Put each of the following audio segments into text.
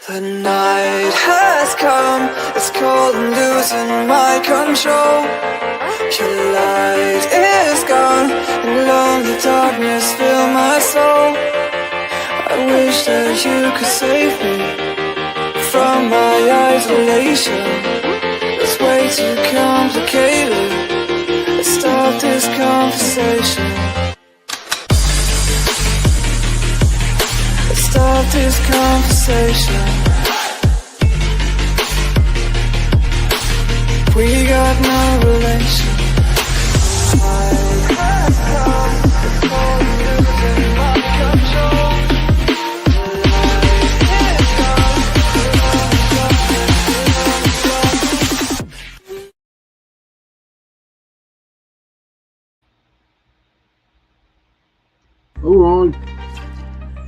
The night has come, it's cold and losing my control. Your light is gone, and lonely darkness fill my soul. I wish that you could save me from my isolation. It's way too complicated. Let's start this conversation. Let's start this conversation. We got no relation.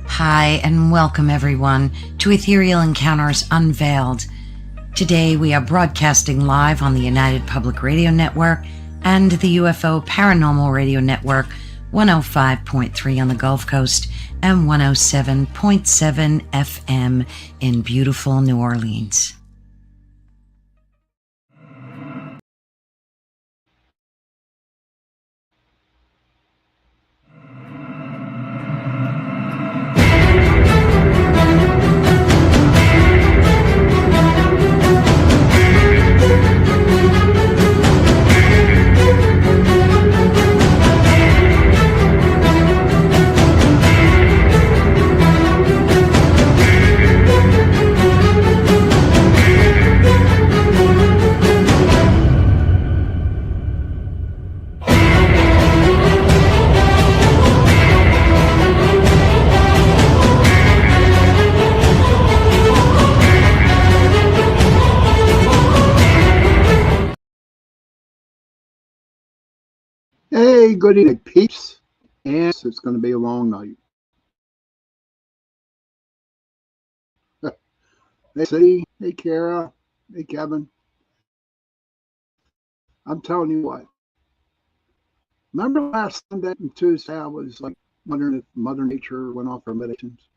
Hi, and welcome everyone to Ethereal Encounters Unveiled. Today we are broadcasting live on the United Public Radio Network and the UFO Paranormal Radio Network, 105.3 on the Gulf Coast and 107.7 FM in beautiful New Orleans. Hey, good evening, peeps. And it's going to be a long night. Hey, City. Hey, Kara. Hey, Kevin. I'm telling you what. Remember last Sunday and Tuesday, I was like wondering if Mother Nature went off her meditations.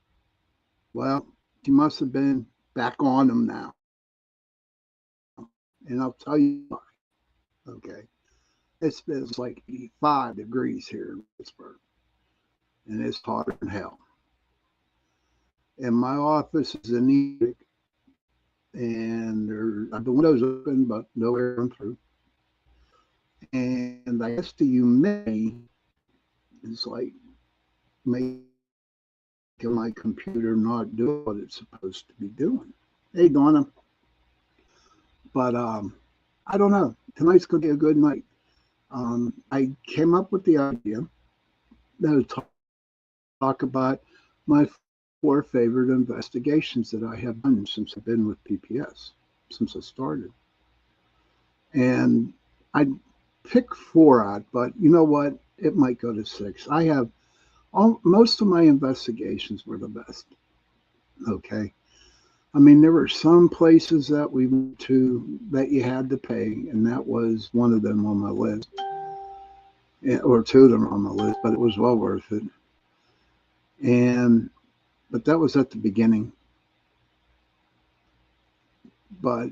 Well, she must have been back on them now. And I'll tell you why. Okay. It's like 85 degrees here in Pittsburgh, and it's hotter than hell. And my office is in East, and the window's open, but no air comes through. And I guess the humidity is like making my computer not do what it's supposed to be doing. Hey, Donna. But I don't know. Tonight's going to be a good night. I came up with the idea to talk about my 4 favorite investigations that I have done since I've been with PPS, since I started. And I picked 4 out, but you know what? It might go to 6. I have most of my investigations were the best. Okay. I mean, there were some places that we went to that you had to pay, and that was one of them on my list, or 2 of them on my list, but it was well worth it. But that was at the beginning. But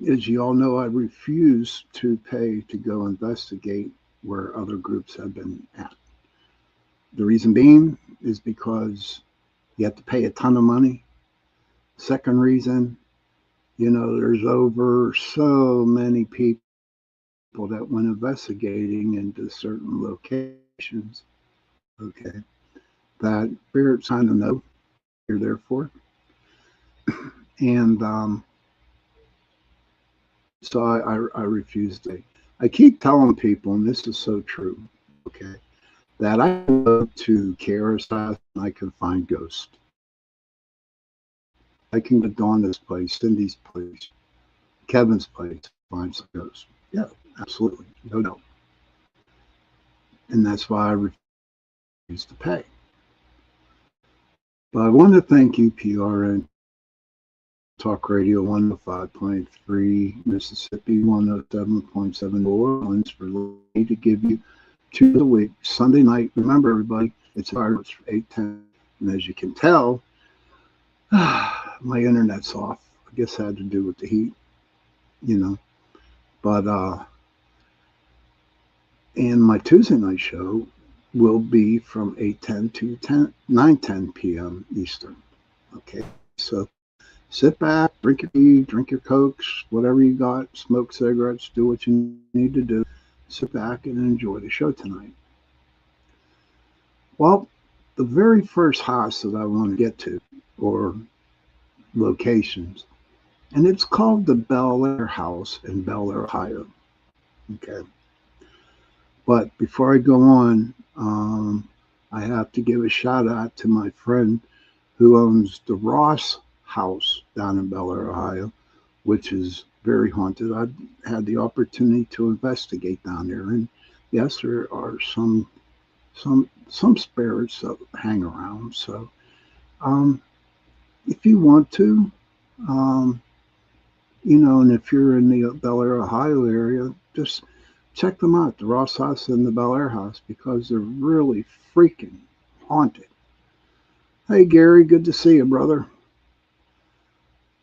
as you all know, I refuse to pay to go investigate where other groups have been at. The reason being is because you have to pay a ton of money. Second reason, there's over so many people that went investigating into certain locations, okay, that spirits kind of know what you're there for. And so I refuse to. I keep telling people, and this is so true, okay, that I go to Kara's house and I can find ghosts. I can go to Donna's place, Cindy's place, Kevin's place, find some ghosts. Yeah, absolutely. No doubt. And that's why I refuse to pay. But I want to thank UPRN, Talk Radio 105.3, Mississippi 107.7 New Orleans, for me to give you 2 of the week, Sunday night. Remember, everybody, it's 8:10. And as you can tell, my internet's off. I guess it had to do with the heat, you know. But and my Tuesday night show will be from 8:10 to 9:10 p.m. Eastern. Okay, so sit back, drink your tea, drink your cokes, whatever you got, smoke cigarettes, do what you need to do. Sit back and enjoy the show tonight. Well, the very first house that I want to get to, or locations, and it's called the Bel Air House in Bel Air, Ohio. Okay. But before I go on, I have to give a shout out to my friend who owns the Ross House down in Bel Air, Ohio, which is very haunted. I've had the opportunity to investigate down there, and yes, there are some spirits that hang around. So, um, if you want to, um, and if you're in the Bel Air, Ohio area, just check them out, the Ross House and the Bel Air House, because they're really freaking haunted. Hey, Gary, good to see you, brother.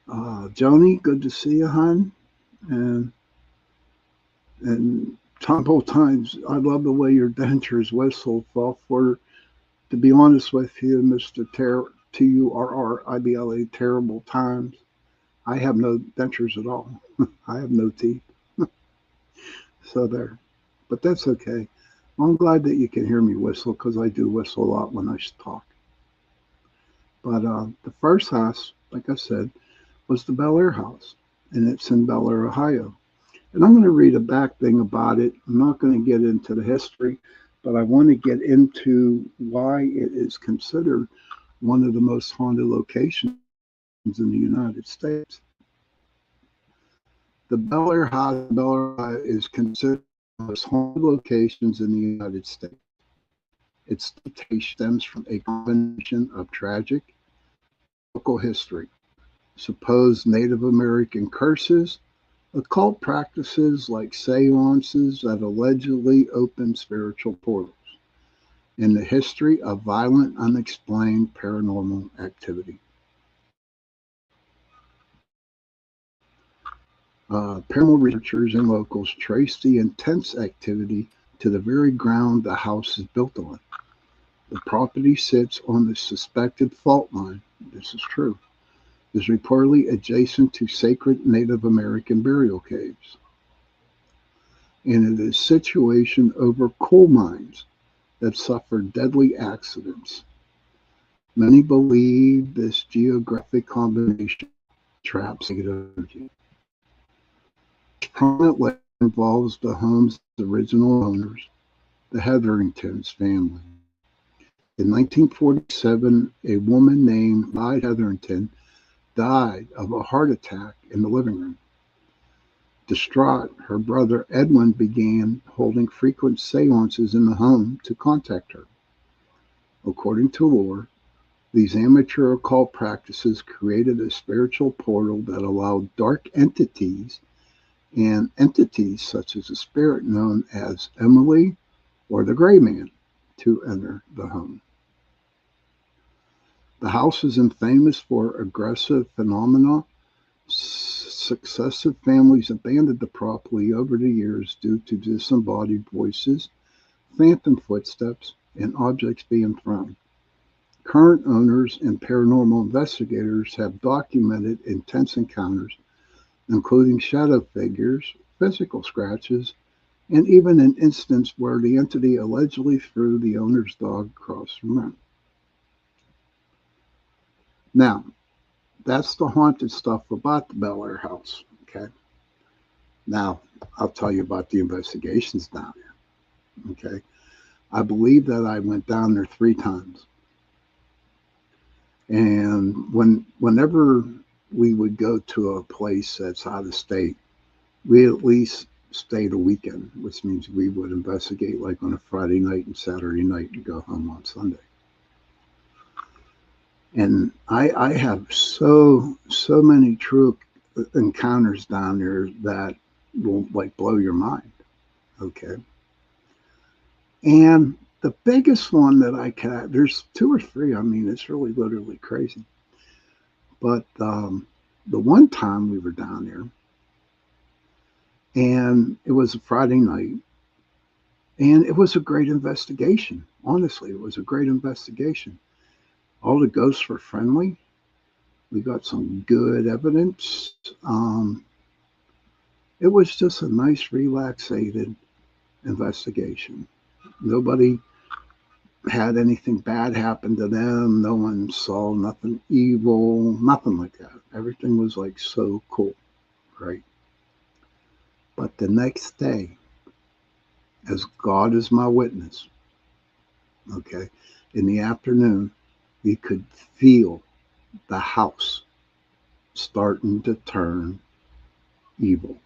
Joni, good to see you, hon. And both times, I love the way your dentures whistle. Well, to be honest with you, Mr. Turribla, terrible times. I have no dentures at all. I have no teeth. So there. But that's okay. Well, I'm glad that you can hear me whistle because I do whistle a lot when I talk. But the first house, like I said, was the Bel Air House, and it's in Bel Air, Ohio. And I'm going to read a back thing about it. I'm not going to get into the history, but I want to get into why it is considered one of the most haunted locations in the United States. The Bel Air House in Bel Air, Ohio is considered one of the most haunted locations in the United States. Its reputation stems from a combination of tragic local history, supposed Native American curses, occult practices like seances that allegedly open spiritual portals, and the history of violent, unexplained paranormal activity. Paranormal researchers and locals trace the intense activity to the very ground the house is built on. The property sits on the suspected fault line. This is true. Is reportedly adjacent to sacred Native American burial caves. And it is situated over coal mines that suffered deadly accidents. Many believe this geographic combination traps negative energy. Prominent legend involves the home's original owners, the Hetheringtons family. In 1947, a woman named Clyde Hetherington died of a heart attack in the living room. Distraught, her brother Edwin began holding frequent seances in the home to contact her. According to lore, these amateur occult practices created a spiritual portal that allowed dark entities and entities such as a spirit known as Emily or the Gray Man to enter the home. The house is infamous for aggressive phenomena. Successive families abandoned the property over the years due to disembodied voices, phantom footsteps, and objects being thrown. Current owners and paranormal investigators have documented intense encounters, including shadow figures, physical scratches, and even an instance where the entity allegedly threw the owner's dog across the room. Now, that's the haunted stuff about the Bel Air House. Okay. Now, I'll tell you about the investigations down there. Okay. I believe that I went down there 3 times. And whenever we would go to a place that's out of state, we at least stayed a weekend, which means we would investigate like on a Friday night and Saturday night and go home on Sunday. And I have so many true encounters down there that will like blow your mind. Okay. And the biggest one that there's 2 or 3. I mean, it's really literally crazy. But the one time we were down there, and it was a Friday night, and it was a great investigation. Honestly, it was a great investigation. All the ghosts were friendly. We got some good evidence. It was just a nice, relaxated investigation. Nobody had anything bad happen to them. No one saw nothing evil, nothing like that. Everything was like so cool, right? But the next day, as God is my witness, okay, in the afternoon, you could feel the house starting to turn evil.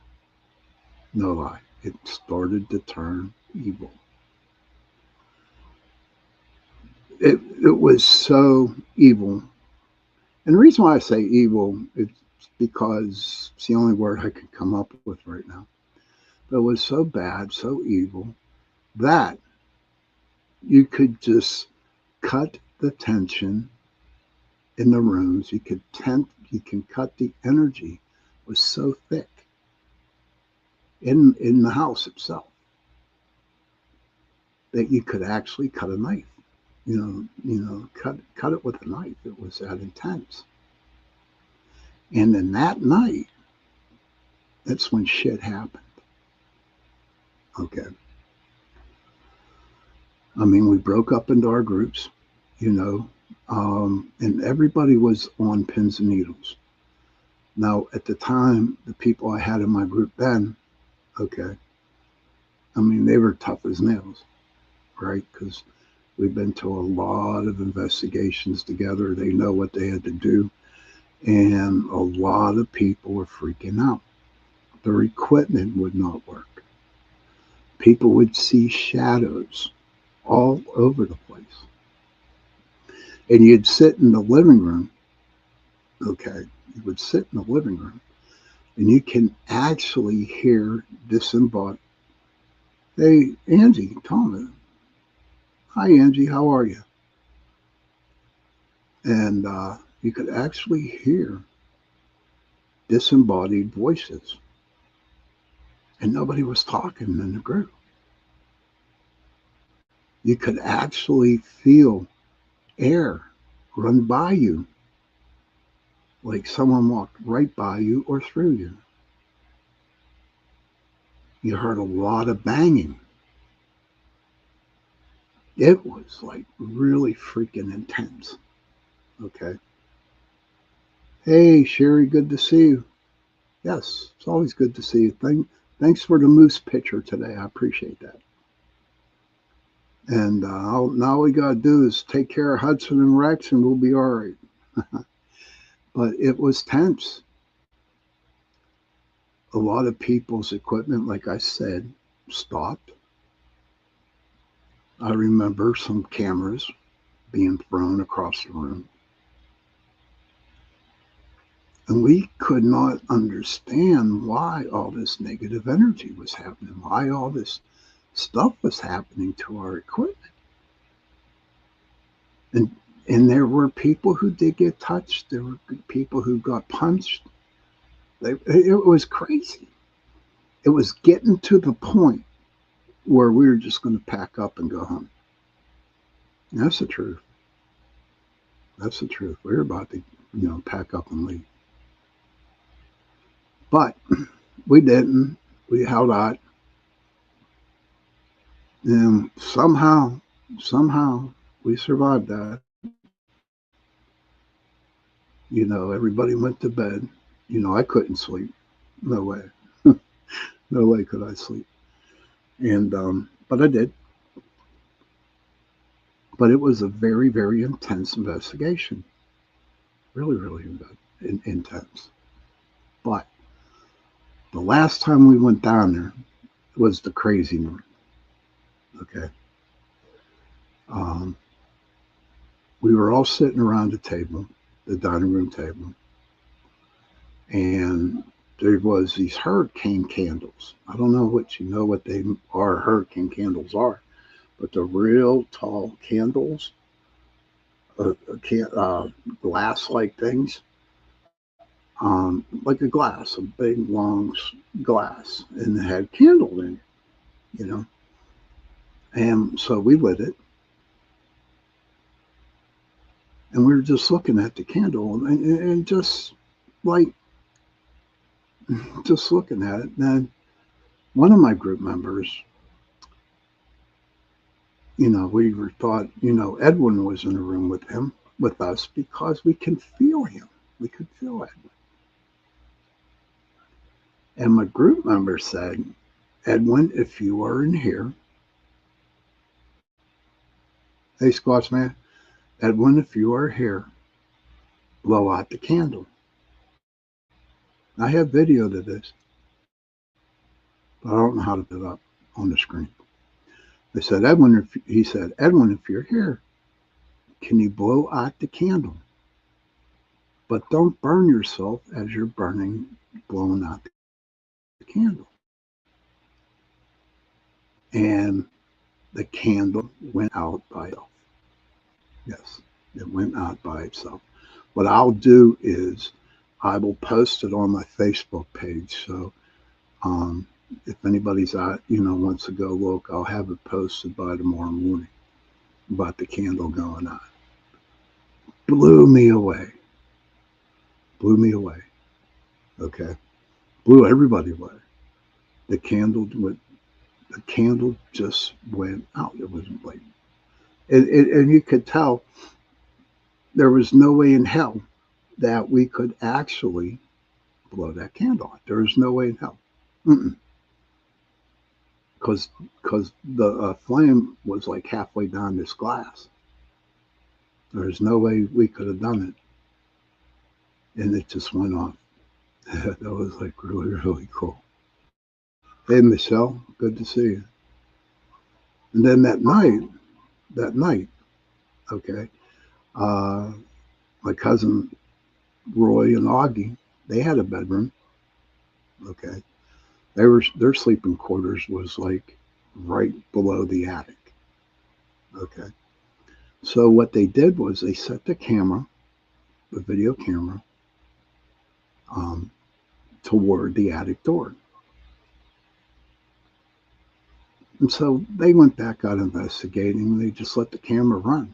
No lie. It started to turn evil. It was so evil. And the reason why I say evil is because it's the only word I can come up with right now. But it was so bad, so evil, that you could just cut the tension in the rooms. You can cut the energy. It was so thick in the house itself that you could actually cut a knife. Cut it with a knife. It was that intense. And then that night, that's when shit happened. Okay. I mean, we broke up into our groups, you know, and everybody was on pins and needles. Now, at the time, the people I had in my group then, okay, I mean, they were tough as nails, right? Because we've been to a lot of investigations together. They know what they had to do. And a lot of people were freaking out. Their equipment would not work. People would see shadows all over the place. And you'd sit in the living room, okay? You would sit in the living room and you can actually hear disembodied. Hey, Angie, Thomas. Hi, Angie, how are you? And you could actually hear disembodied voices. And nobody was talking in the group. You could actually feel air run by you, like someone walked right by you or through you. You heard a lot of banging. It was like really freaking intense. Okay. Hey, Sherry, good to see you. Yes, it's always good to see you. Thanks for the moose picture today. I appreciate that. And now all we got to do is take care of Hudson and Rex, and we'll be all right. But it was tense. A lot of people's equipment, like I said, stopped. I remember some cameras being thrown across the room. And we could not understand why all this negative energy was happening, why all this stuff was happening to our equipment. And and there were people who did get touched. There were people who got punched. It was crazy. It was getting to the point where we were just going to pack up and go home. And that's the truth. That's the truth. We were about to, pack up and leave. But we didn't. We held out. And somehow, we survived that. Everybody went to bed. I couldn't sleep. No way. No way could I sleep. And, but I did. But it was a very, very intense investigation. Really, really intense. But the last time we went down there was the crazy one. Okay. Um, we were all sitting around the table, the dining room table, and there was these hurricane candles. I don't know what they are. Hurricane candles are, but the real tall candles, glass-like things. like a glass, a big long glass, and it had a candle in it, you know. And so we lit it, and we were just looking at the candle, and just like just looking at it. And then one of my group members, we were thought, Edwin was in the room with us because we can feel him. We could feel Edwin. And my group member said, Edwin, if you are in here, hey, Squatch Man, Edwin, if you are here, blow out the candle. I have video to this, but I don't know how to put it up on the screen. I said, he said, Edwin, if you're here, can you blow out the candle? But don't burn yourself as you're blowing out the candle. And the candle went out by itself. Yes, it went out by itself. What I'll do is I will post it on my Facebook page. So if anybody's out, wants to go look, I'll have it posted by tomorrow morning about the candle going out. Blew me away. Blew me away. Okay. Blew everybody away. The candle just went out. It was like, and you could tell there was no way in hell that we could actually blow that candle out. There was no way in hell. Because the flame was like halfway down this glass. There's no way we could have done it. And it just went off. That was like really, really cool. Hey, Michelle, good to see you. And then that night, okay, my cousin Roy and Augie, they had a bedroom. Okay, their sleeping quarters was like right below the attic. Okay, so what they did was they set the video camera, toward the attic door. And so they went back out investigating. They just let the camera run.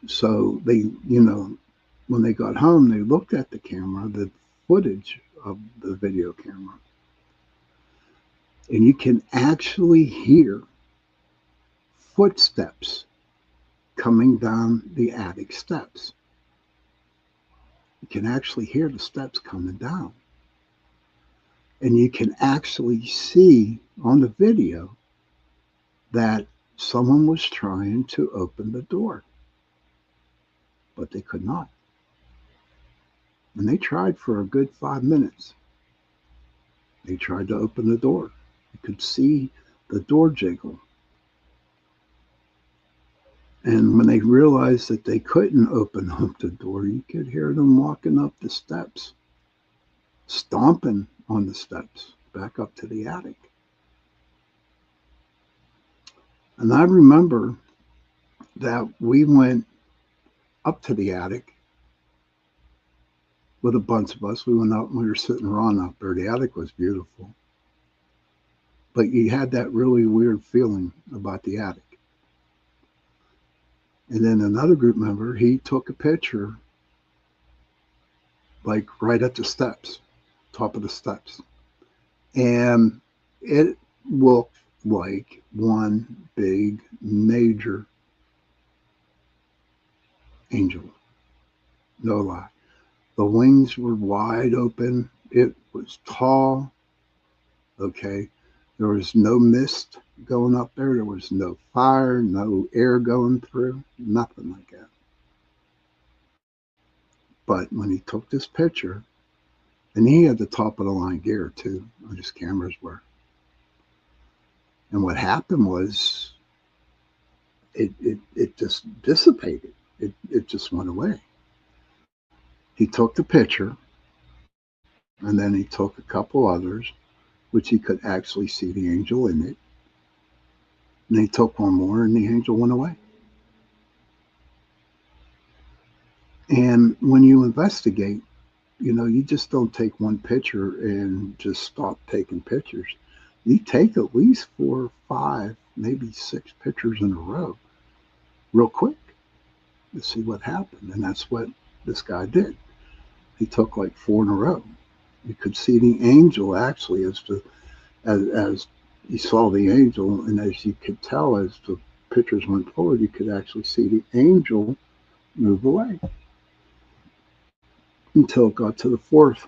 So they, when they got home, they looked at the camera, the footage of the video camera, and you can actually hear footsteps coming down the attic steps. You can actually hear the steps coming down. And you can actually see on the video that someone was trying to open the door, but they could not. And they tried for a good 5 minutes. They tried to open the door. You could see the door jiggle. And when they realized that they couldn't open up the door, you could hear them walking up the steps, stomping on the steps back up to the attic. And I remember that we went up to the attic with a bunch of us. We went up and we were sitting around up there. The attic was beautiful. But you had that really weird feeling about the attic. And then another group member, he took a picture like right at the steps, top of the steps. And it looked like one big major angel. No lie. The wings were wide open. It was tall. Okay. There was no mist going up there. There was no fire, no air going through, nothing like that. But when he took this picture, and he had the top of the line gear too, his cameras were. And what happened was it just dissipated. It just went away. He took the picture, and then he took a couple others, which he could actually see the angel in it. And he took one more, and the angel went away. And when you investigate, you just don't take one picture and just stop taking pictures. You take at least 4 or 5, maybe 6 pictures in a row, real quick, to see what happened. And that's what this guy did. He took like 4 in a row. You could see the angel actually as you saw the angel, and as you could tell as the pictures went forward, you could actually see the angel move away until it got to the fourth.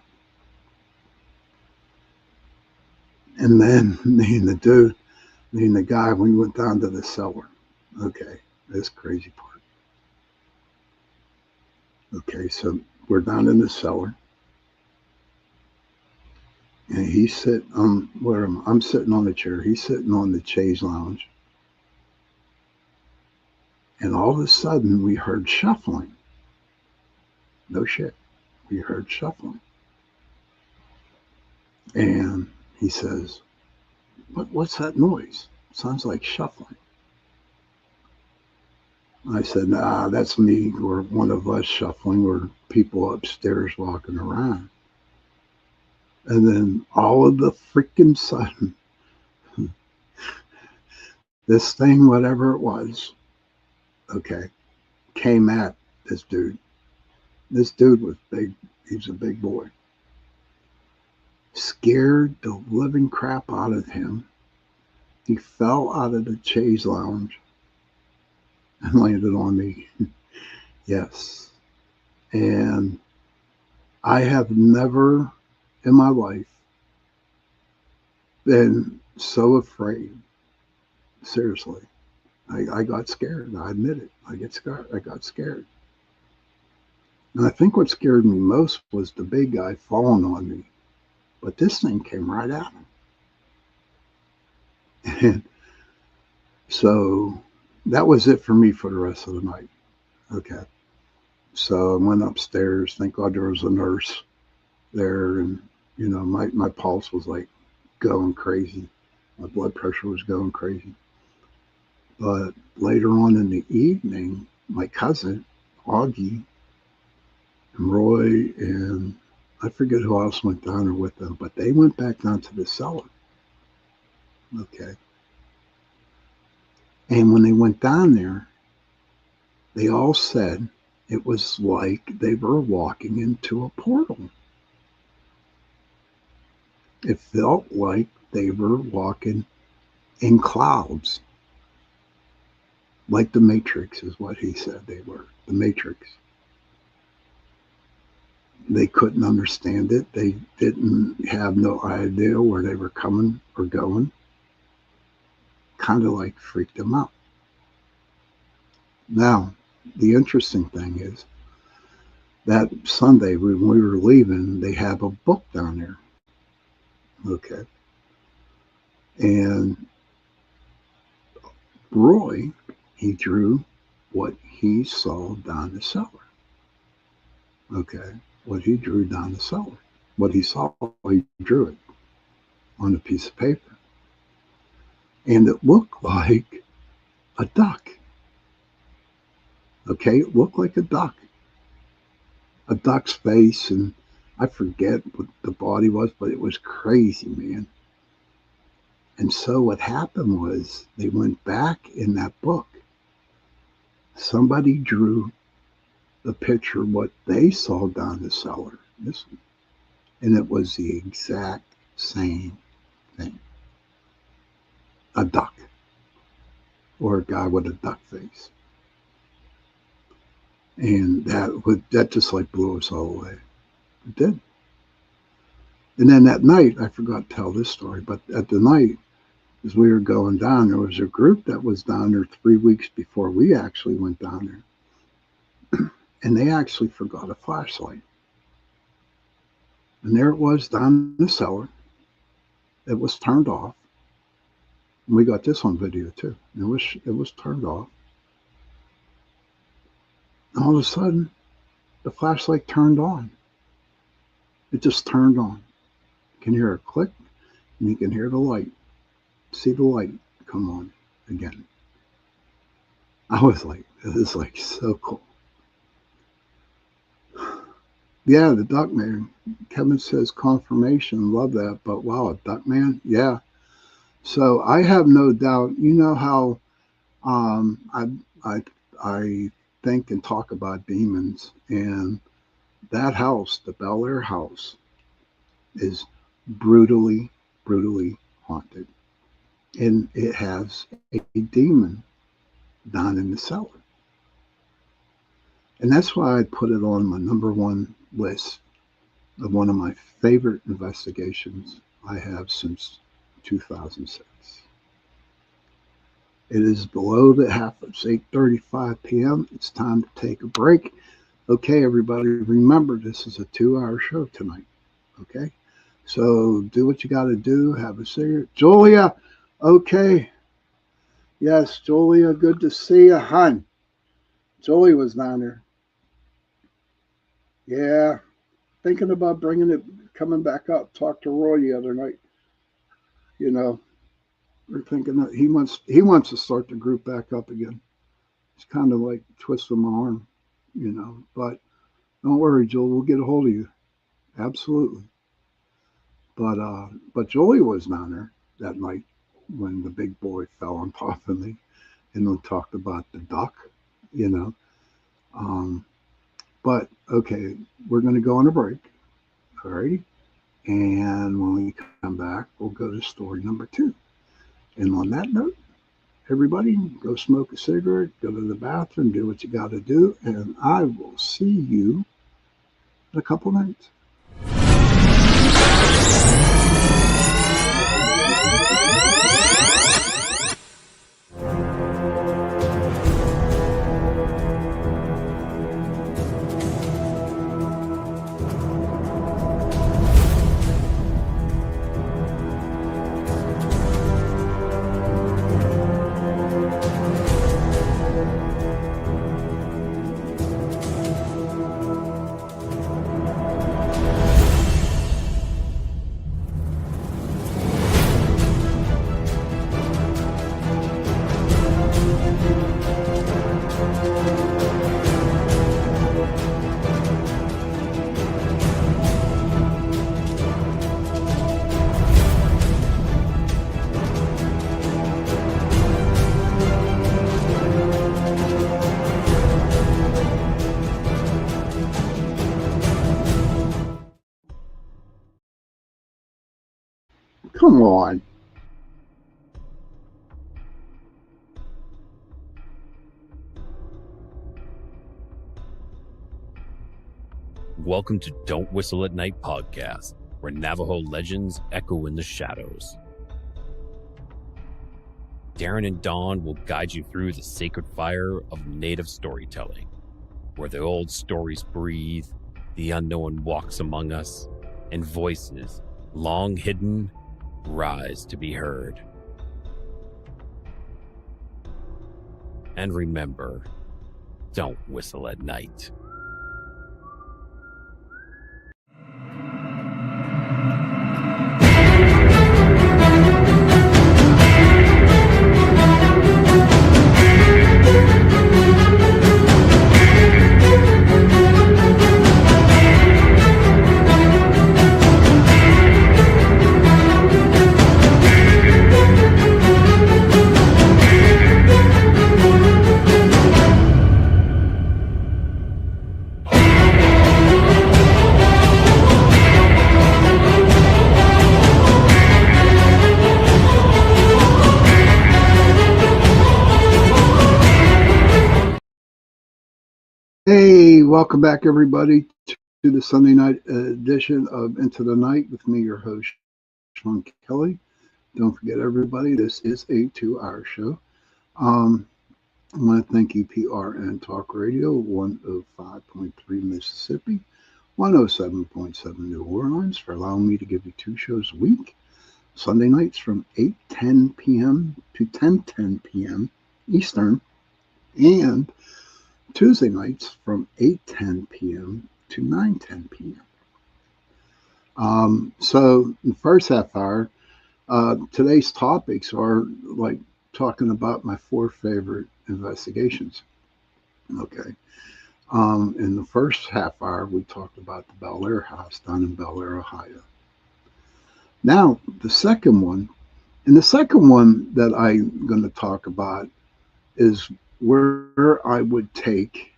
And then me and the guy, we went down to the cellar. Okay, this crazy part. Okay, so we're down in the cellar, and he's sitting where I'm sitting on the chair. He's sitting on the chaise lounge, and all of a sudden we heard shuffling. No shit, we heard shuffling, and he says, "What's that noise? Sounds like shuffling." I said, "Nah, that's me or one of us shuffling, or people upstairs walking around." And then all of the freaking sudden, this thing, whatever it was, okay, came at this dude. This dude was big. He was a big boy. Scared the living crap out of him. He fell out of the chaise lounge and landed on me. Yes. And I have never in my life been so afraid. Seriously. I got scared. I admit it. I get scared. I got scared. And I think what scared me most was the big guy falling on me. But this thing came right at him. And so that was it for me for the rest of the night. Okay. So I went upstairs. Thank God there was a nurse there. And, my pulse was like going crazy. My blood pressure was going crazy. But later on in the evening, my cousin, Augie, and Roy, and I forget who else went down there with them, but they went back down to the cellar. Okay. And when they went down there, they all said it was like they were walking into a portal. It felt like they were walking in clouds, like the Matrix is what he said they were, the Matrix. They couldn't understand it. They didn't have no idea where they were coming or going. Kind of like freaked them out. Now, the interesting thing is that Sunday when we were leaving, they have a book down there. Okay. And Roy, he drew what he saw down the cellar. Okay. What he drew down the cellar. What he saw, he drew it on a piece of paper. And it looked like a duck. Okay. It looked like a duck. A duck's face, and I forget what the body was, but it was crazy, man. And so what happened was they went back in that book. Somebody drew the picture what they saw down the cellar. This one. And it was the exact same thing. A duck. Or a guy with a duck face. And that just like blew us all away. It did. And then that night, I forgot to tell this story, but at the night, as we were going down, there was a group that was down there 3 weeks before we actually went down there. And they actually forgot a flashlight. And there it was down in the cellar. It was turned off. And we got this on video too. It was turned off. And all of a sudden, the flashlight turned on. It just turned on. You can hear a click, and you can hear the light. See the light come on again. I was like, this is like so cool. Yeah, the Duck Man. Kevin says confirmation. Love that. But wow, a Duck Man? Yeah. So I have no doubt. You know how I I I think and talk about demons, and that house, the Bel Air house, is brutally, brutally haunted, and it has a demon down in the cellar, and that's why I put it on my number one list of one of my favorite investigations I have since 2006. It is below the half. It's 8:35 p.m. It's time to take a break. Okay, everybody, remember this is a 2-hour show tonight. Okay, so do what you got to do. Have a cigarette, Julia. Okay, yes, Julia, good to see you, hon. Julie was down there. Yeah, thinking about bringing it, coming back up. Talked to Roy the other night. You know, we're thinking that he wants to start the group back up again. It's kind of like twisting my arm, But don't worry, Joel. We'll get a hold of you. Absolutely. But Jolie was down there that night when the big boy fell on top of me, and we talked about the duck, you know. Um, but okay, we're going to go on a break, all righty. And when we come back, we'll go to story number 2. And on that note, everybody, go smoke a cigarette, go to the bathroom, do what you got to do, and I will see you in a couple minutes. Come on. Welcome to Don't Whistle at Night podcast, where Navajo legends echo in the shadows. Darren and Dawn will guide you through the sacred fire of native storytelling, where the old stories breathe, the unknown walks among us, and voices, long hidden, rise to be heard. And remember, don't whistle at night. Hey, welcome back, everybody, to the Sunday night edition of Into the Night with me, your host, Sean Kelly. Don't forget, everybody, this is a 2-hour show. I want to thank UPRN Talk Radio, 105.3 Mississippi, 107.7 New Orleans, for allowing me to give you 2 shows a week. Sunday nights from 8:10 p.m. to 10:10 p.m. Eastern, and Tuesday nights from 8:10 p.m. to 9:10 p.m. So the first half hour, today's topics are like talking about my 4 favorite investigations. Okay. In the first half hour, we talked about the Bel Air house down in Bel Air, Ohio. Now, the second one that I'm going to talk about is where I would take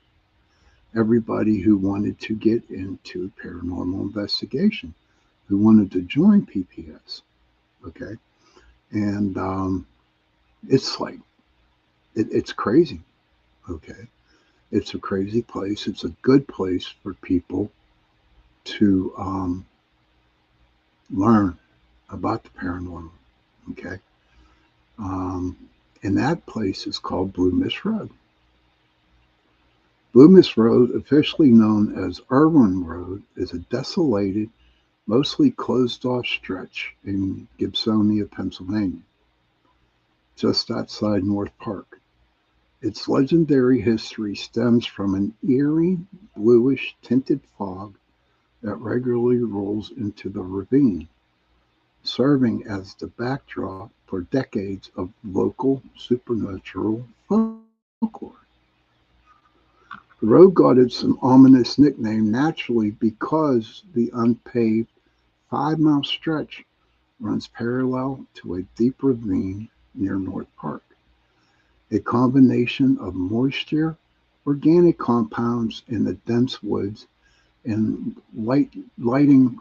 everybody who wanted to get into paranormal investigation, who wanted to join PPS. Okay. And it's like, it's crazy. Okay. It's a crazy place. It's a good place for people to learn about the paranormal. Okay. Um, and that place is called Blue Mist Road. Blue Mist Road, officially known as Irwin Road, is a desolated, mostly closed off stretch in Gibsonia, Pennsylvania, just outside North Park. Its legendary history stems from an eerie, bluish tinted fog that regularly rolls into the ravine, serving as the backdrop for decades of local supernatural folklore. The road got its ominous nickname naturally because the unpaved 5 mile stretch runs parallel to a deep ravine near North Park. A combination of moisture, organic compounds in the dense woods, and lighting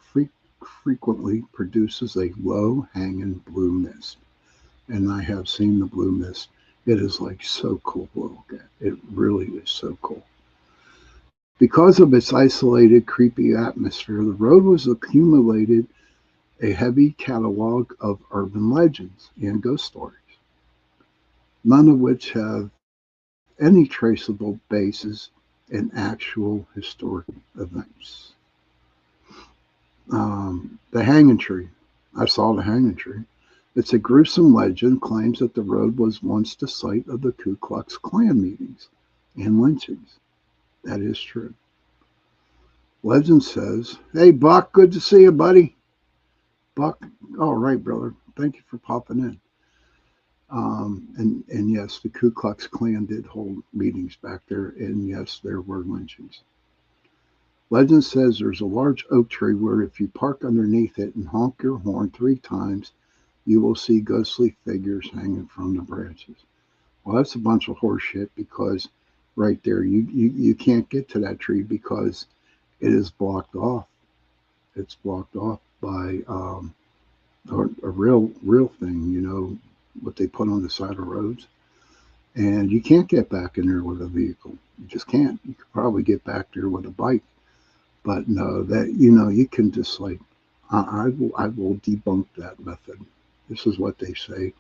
frequently produces a low hanging blue mist. And I have seen the blue mist. It is like so cool to look at. It really is so cool. Because of its isolated, creepy atmosphere, the road was accumulated a heavy catalog of urban legends and ghost stories, none of which have any traceable basis in actual historic events. The Hanging Tree. I saw the Hanging Tree. It's a gruesome legend claims that the road was once the site of the Ku Klux Klan meetings and lynchings. That is true. Legend says, "Hey, Buck, good to see you, buddy." Buck, all right, brother. Thank you for popping in. And yes, the Ku Klux Klan did hold meetings back there, and yes, there were lynchings. Legend says there's a large oak tree where if you park underneath it and honk your horn 3 times, you will see ghostly figures hanging from the branches. Well, that's a bunch of horseshit because right there, you can't get to that tree because it is blocked off. It's blocked off by a real thing, what they put on the side of roads. And you can't get back in there with a vehicle. You just can't. You could probably get back there with a bike, but no, that you can just like I will debunk that method. This is what they say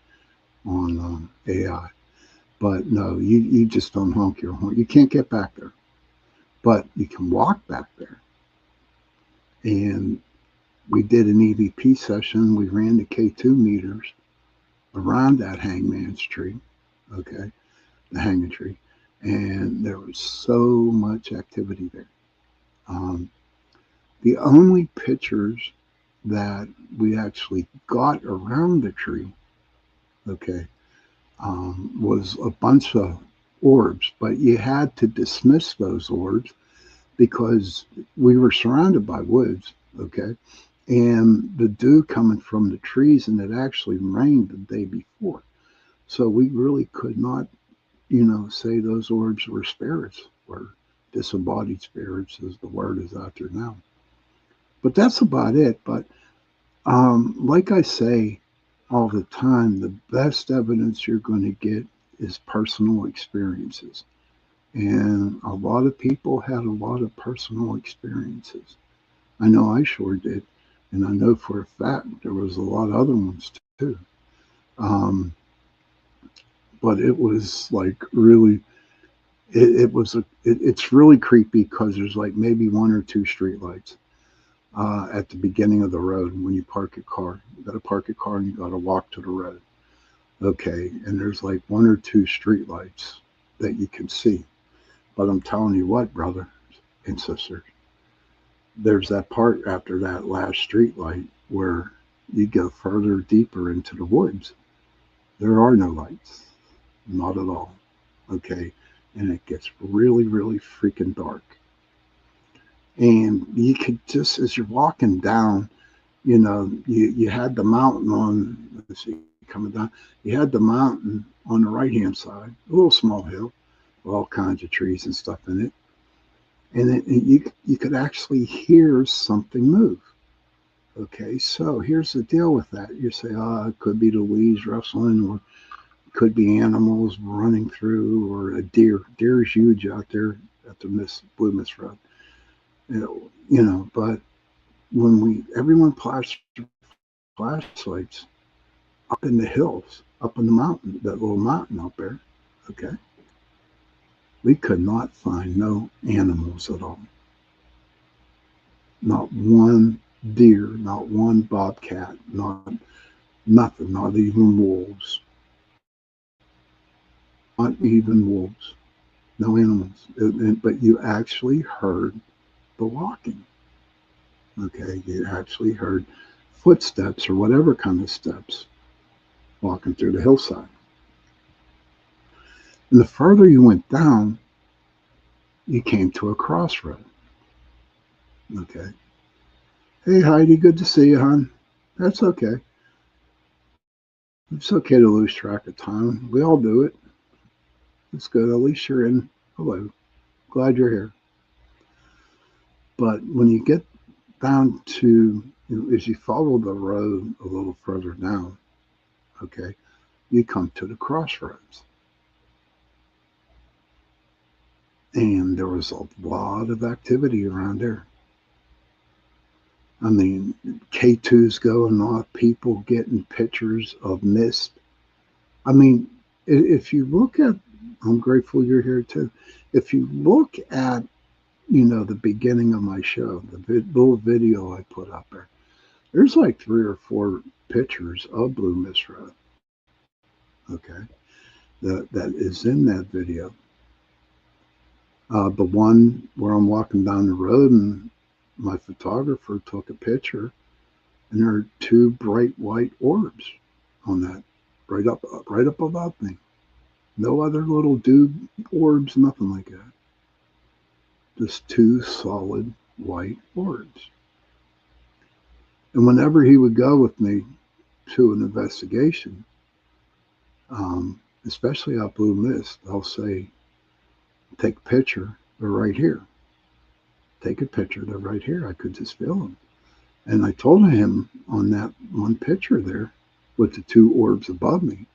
on AI. But no, you just don't honk your horn. You can't get back there, but you can walk back there. And we did an EVP session. We ran the K2 meters around that hangman's tree. Okay, the hanging tree, and there was so much activity there. Um, the only pictures that we actually got around the tree, okay, was a bunch of orbs, but you had to dismiss those orbs because we were surrounded by woods, okay, and the dew coming from the trees, and it actually rained the day before. So we really could not say those orbs were spirits or disembodied spirits, as the word is out there now. But that's about it. But like I say all the time, the best evidence you're going to get is personal experiences. And a lot of people had a lot of personal experiences. I know I sure did. And I know for a fact there was a lot of other ones too. Um, but it was like really it's really creepy because there's like maybe 1 or 2 streetlights at the beginning of the road when you park your car. You got to park your car and you got to walk to the road. Okay, and there's like 1 or 2 streetlights that you can see. But I'm telling you what, brother and sister, there's that part after that last streetlight where you go further deeper into the woods. There are no lights, not at all. Okay, and it gets really, really freaking dark. And you could just, as you're walking down, you had the mountain on, let's see, coming down, you had the mountain on the right hand side, a little small hill, with all kinds of trees and stuff in it. And you could actually hear something move. Okay, so here's the deal with that. You say, oh, it could be the leaves rustling, or it could be animals running through, or a deer. Deer is huge out there at the Blue Mist Road. But when everyone flashed flashlights up in the hills, up in the mountain, that little mountain up there, okay, we could not find no animals at all. Not one deer, not one bobcat, not nothing, not even wolves. Not even wolves. No animals. But you actually heard the walking. Okay, you actually heard footsteps or whatever kind of steps walking through the hillside. And the further you went down, you came to a crossroad. Okay. Hey, Heidi, good to see you, hon. That's okay. It's okay to lose track of time. We all do it. It's good. At least you're in. Hello. Glad you're here. But when you get down to, as you follow the road a little further down, okay, you come to the crossroads. And there was a lot of activity around there. I mean, K2's going off, people getting pictures of mist. I mean, if you look at, I'm grateful you're here too. If you look at, the beginning of my show, the little video I put up there, there's like 3 or 4 pictures of Blue Mist Road. Okay, that is in that video. The one where I'm walking down the road and my photographer took a picture, and there are 2 bright white orbs on that, right up above me. No other little dew orbs, nothing like that. Just 2 solid white orbs. And whenever he would go with me to an investigation, especially out Blue Mist, I'll say, take a picture, they're right here. Take a picture, they're right here. I could just feel them. And I told him on that one picture there with the 2 orbs above me,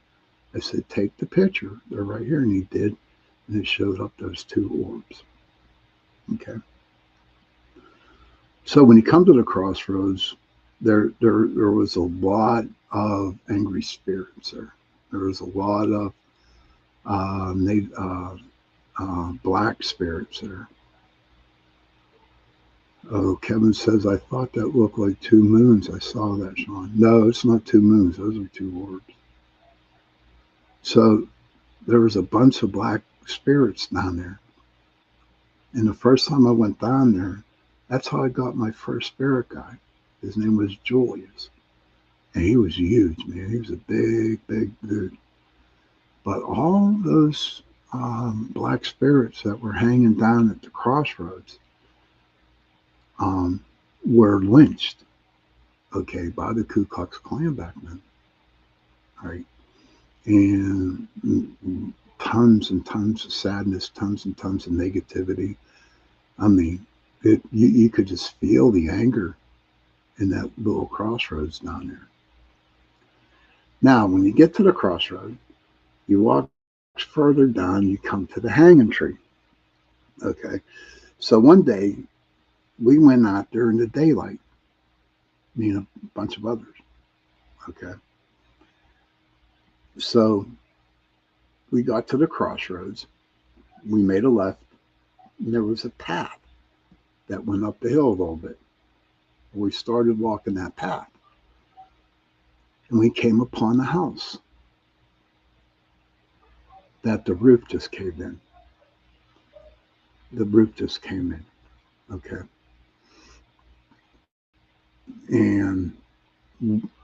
I said, take the picture, they're right here. And he did. And it showed up those 2 orbs. Okay. So when you come to the crossroads, there was a lot of angry spirits there. There was a lot of black spirits there. Oh, Kevin says, I thought that looked like 2 moons. I saw that, Sean. No, it's not 2 moons. Those are 2 orbs. So there was a bunch of black spirits down there. And the first time I went down there, that's how I got my first spirit guide. His name was Julius. And he was huge, man. He was a big, big dude. But all those black spirits that were hanging down at the crossroads were lynched, okay, by the Ku Klux Klan back then, right? And tons and tons of sadness, tons and tons of negativity. I mean, you could just feel the anger in that little crossroads down there. Now, when you get to the crossroad, you walk further down, you come to the hanging tree. Okay. So one day we went out there in the daylight, me and a bunch of others. Okay. So we got to the crossroads. We made a left, and there was a path that went up the hill a little bit. We started walking that path, and we came upon a house that the roof just caved in. The roof just came in. Okay. And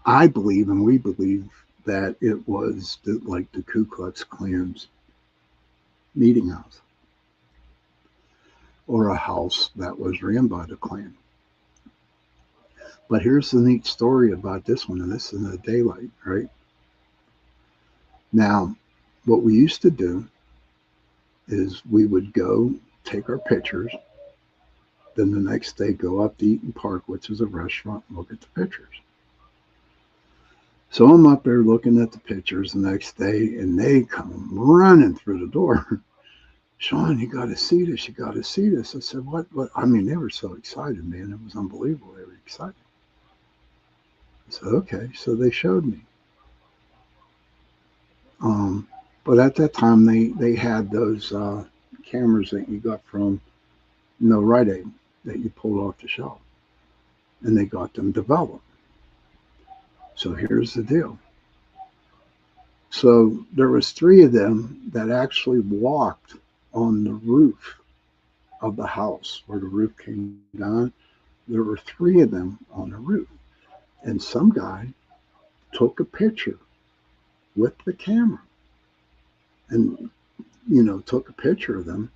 I believe, and we believe, that it was like the Ku Klux Klan's meeting house or a house that was ran by the Klan. But here's the neat story about this one, and this is in the daylight, right? Now, what we used to do is we would go take our pictures, then the next day go up to Eaton Park, which is a restaurant, and look at the pictures. So I'm up there looking at the pictures the next day, and they come running through the door. Sean, you got to see this. You got to see this. I said, what? I mean, they were so excited, man. It was unbelievable. They were excited. I said, okay. So they showed me. But at that time, they had those cameras that you got from Rite Aid that you pulled off the shelf, and they got them developed. So here's the deal. So there was 3 of them that actually walked on the roof of the house where the roof came down. There were 3 of them on the roof, and some guy took a picture with the camera and took a picture of them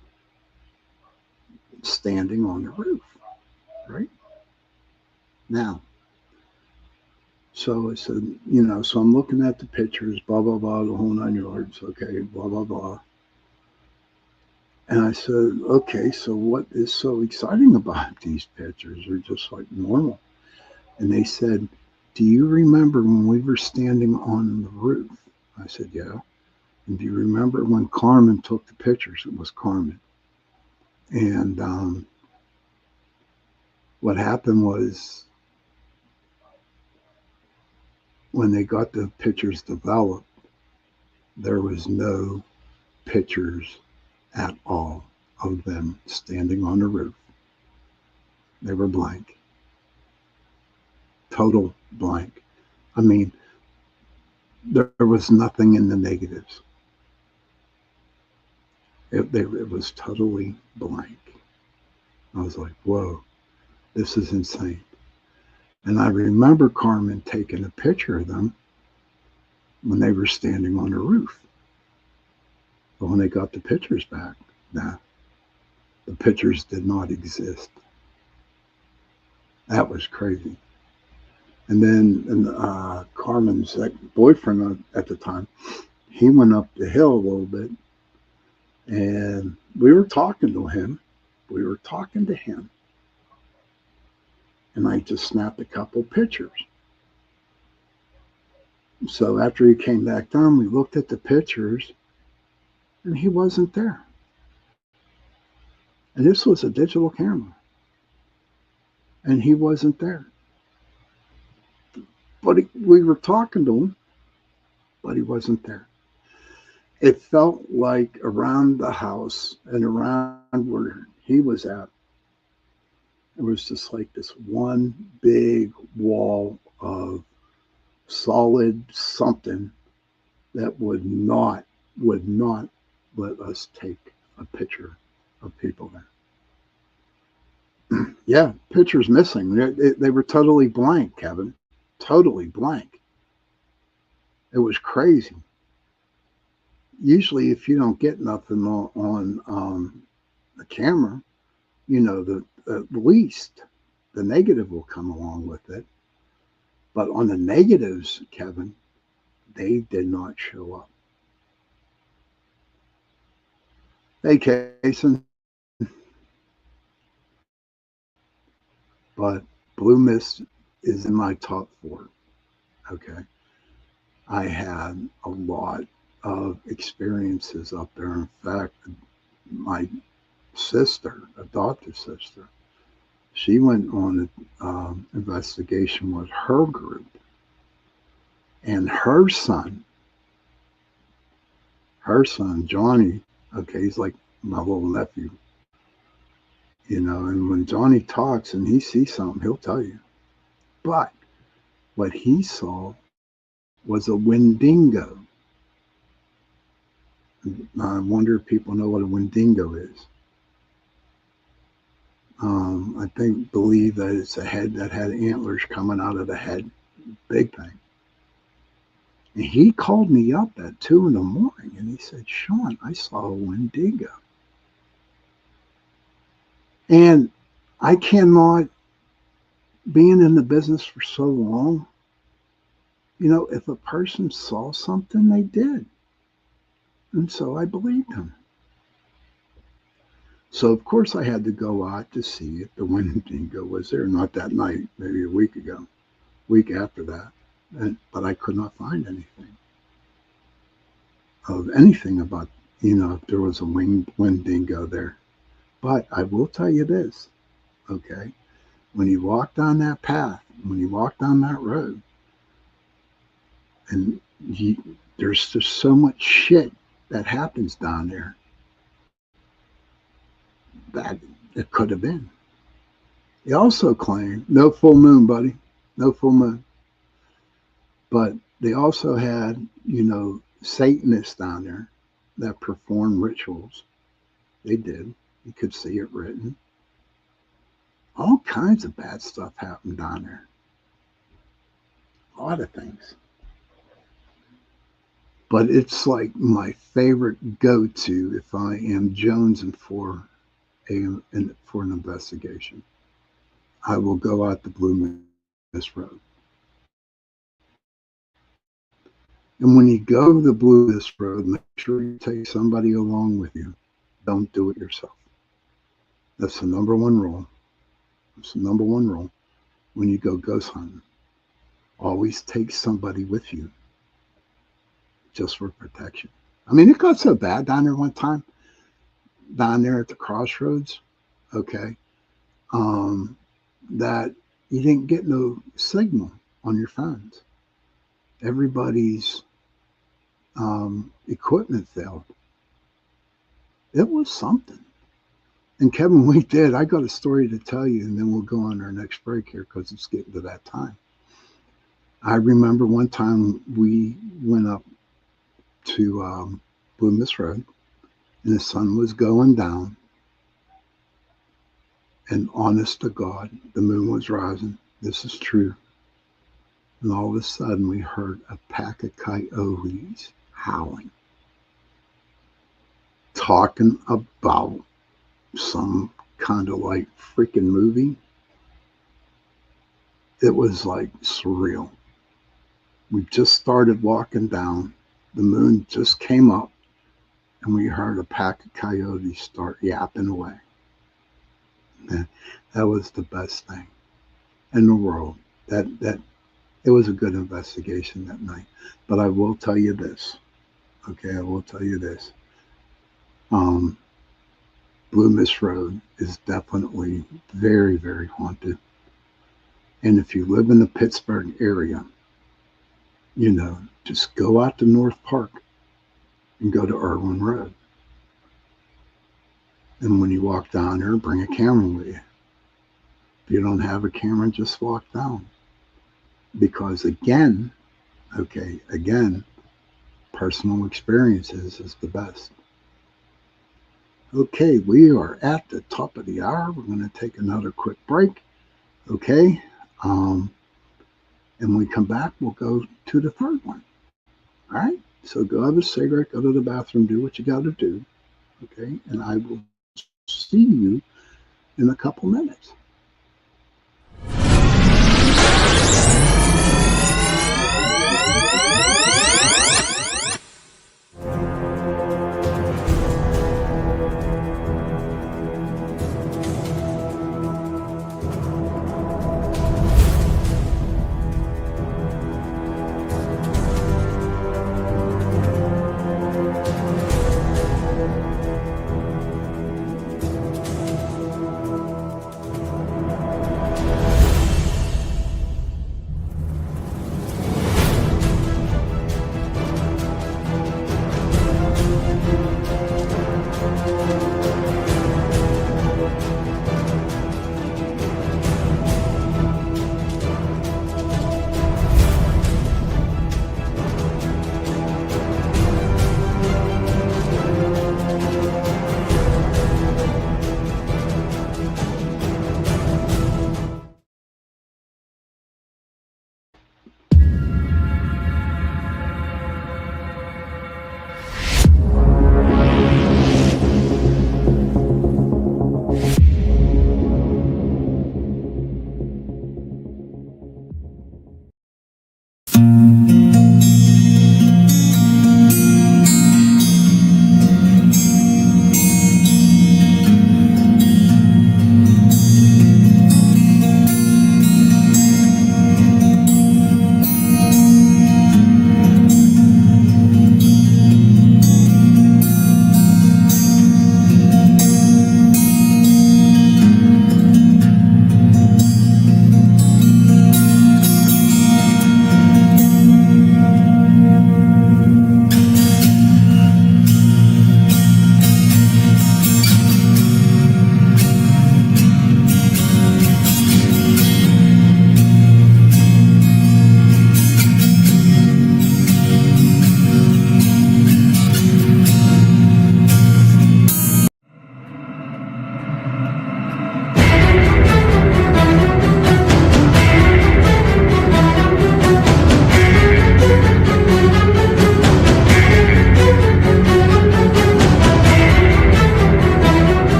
standing on the roof, right? Now, so I said, so I'm looking at the pictures, blah, blah, blah, the whole 9 yards, okay, blah, blah, blah. And I said, okay, so what is so exciting about these pictures? They're just like normal. And they said, do you remember when we were standing on the roof? I said, yeah. And do you remember when Carmen took the pictures? It was Carmen. And what happened was when they got the pictures developed, there was no pictures at all of them standing on the roof. They were blank. Total blank. I mean, there was nothing in the negatives. It was totally blank. I was like, whoa, this is insane. And I remember Carmen taking a picture of them when they were standing on the roof. But when they got the pictures back, nah, the pictures did not exist. That was crazy. And then Carmen's boyfriend at the time, he went up the hill a little bit, and we were talking to him. And I just snapped a couple pictures. So after he came back down, we looked at the pictures, and he wasn't there. And this was a digital camera. And he wasn't there. But we were talking to him, but he wasn't there. It felt like around the house and around where he was at, it was just like this one big wall of solid something that would not let us take a picture of people there. Yeah, pictures missing. They were totally blank, Kevin. Totally blank. It was crazy. Usually, if you don't get nothing on the camera, at least the negative will come along with it. But on the negatives, Kevin, they did not show up. Hey, Kason. But Blue Mist is in my top 4. Okay. I had a lot of experiences up there. In fact, my sister, adopted sister, she went on an investigation with her group. And her son, Johnny, okay, he's like my little nephew, and when Johnny talks and he sees something, he'll tell you. But what he saw was a Wendigo. I wonder if people know what a Wendigo is. I believe that it's a head that had antlers coming out of the head. Big thing. And he called me up at 2 in the morning and he said, Sean, I saw a Wendigo. And I cannot, being in the business for so long, if a person saw something, they did. And so I believed him. So, of course, I had to go out to see if the Wendigo was there. Not that night, maybe a week ago, week after that. But I could not find anything about, if there was a Wendigo there. But I will tell you this, okay? When you walk down that path, when you walk down that road, and there's just so much shit that happens down there that it could have been. They also claim no full moon, buddy, no full moon. But they also had, Satanists down there that performed rituals. They did. You could see it written. All kinds of bad stuff happened down there. A lot of things. But it's like my favorite go-to if I am jonesing for an investigation. I will go out the Blue Mist Road. And when you go the Blue Mist Road, make sure you take somebody along with you. Don't do it yourself. That's the number one rule. It's the number one rule when you go ghost hunting. Always take somebody with you just for protection. I mean, it got so bad down there one time, down there at the crossroads, okay, that you didn't get no signal on your phones. Everybody's equipment failed. It was something. And Kevin, we did. I got a story to tell you, and then we'll go on our next break here because it's getting to that time. I remember one time we went up to Blue Mist Road, and the sun was going down. And honest to God, the moon was rising. This is true. And all of a sudden, we heard a pack of coyotes howling, talking about some kind of like freaking movie. It was like surreal. We just started walking down. The moon just came up, and we heard a pack of coyotes start yapping away. And that was the best thing in the world. That it was a good investigation that night. But I will tell you this. Okay, I will tell you this. Blue Mist Road is definitely very, very haunted. And if you live in the Pittsburgh area, just go out to North Park and go to Irwin Road. And when you walk down there, bring a camera with you. If you don't have a camera, just walk down. Because again, personal experiences is the best. Okay, we are at the top of the hour. We're going to take another quick break. Okay. And when we come back, we'll go to the third one. All right. So go have a cigarette, go to the bathroom, do what you got to do. Okay. And I will see you in a couple minutes.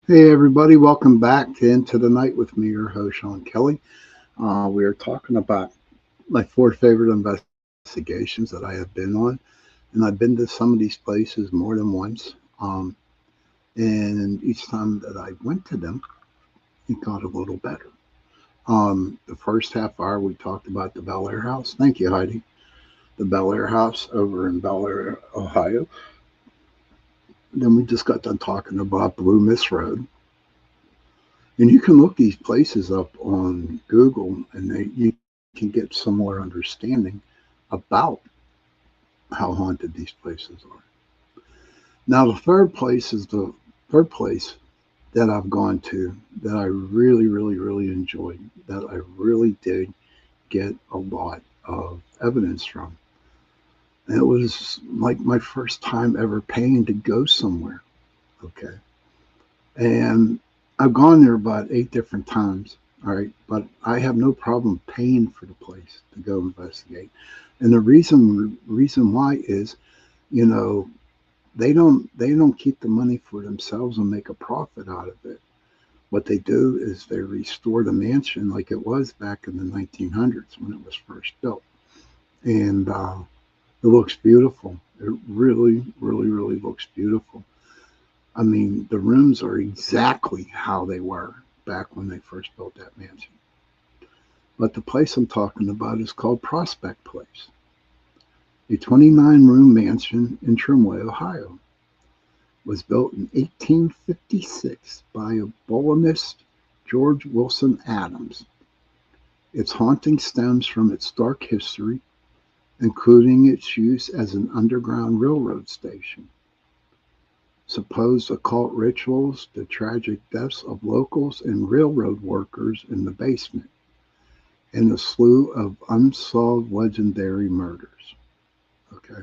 Hey, everybody, welcome back to Into the Night with me, your host, Sean Kelly. We are talking about my four favorite investigations that I have been on. And I've been to some of these places more than once. And each time that I went to them, it got a little better. The first half hour, we talked about the Bel Air House. Thank you, Heidi. The Bel Air House over in Bel Air, Ohio. Then we just got done talking about Blue Miss Road. And you can look these places up on Google, and you can get similar understanding about how haunted these places are. Now, the third place is the third place that I've gone to that I really, really, really enjoyed, that I really did get a lot of evidence from. And it was like my first time ever paying to go somewhere. Okay. And I've gone there about 8 different times. All right. But I have no problem paying for the place to go investigate. And the reason why is, you know, they don't keep the money for themselves and make a profit out of it. What they do is they restore the mansion like it was back in the 1900s when it was first built, and it looks beautiful. It really, really, really looks beautiful. I mean, the rooms are exactly how they were back when they first built that mansion. But the place I'm talking about is called Prospect Place, a 29-room mansion in Trimway, Ohio. Was built in 1856 by a botanist, George Wilson Adams. Its haunting stems from its dark history, including its use as an underground railroad station, supposed occult rituals, the tragic deaths of locals and railroad workers in the basement, and a slew of unsolved legendary murders. Okay.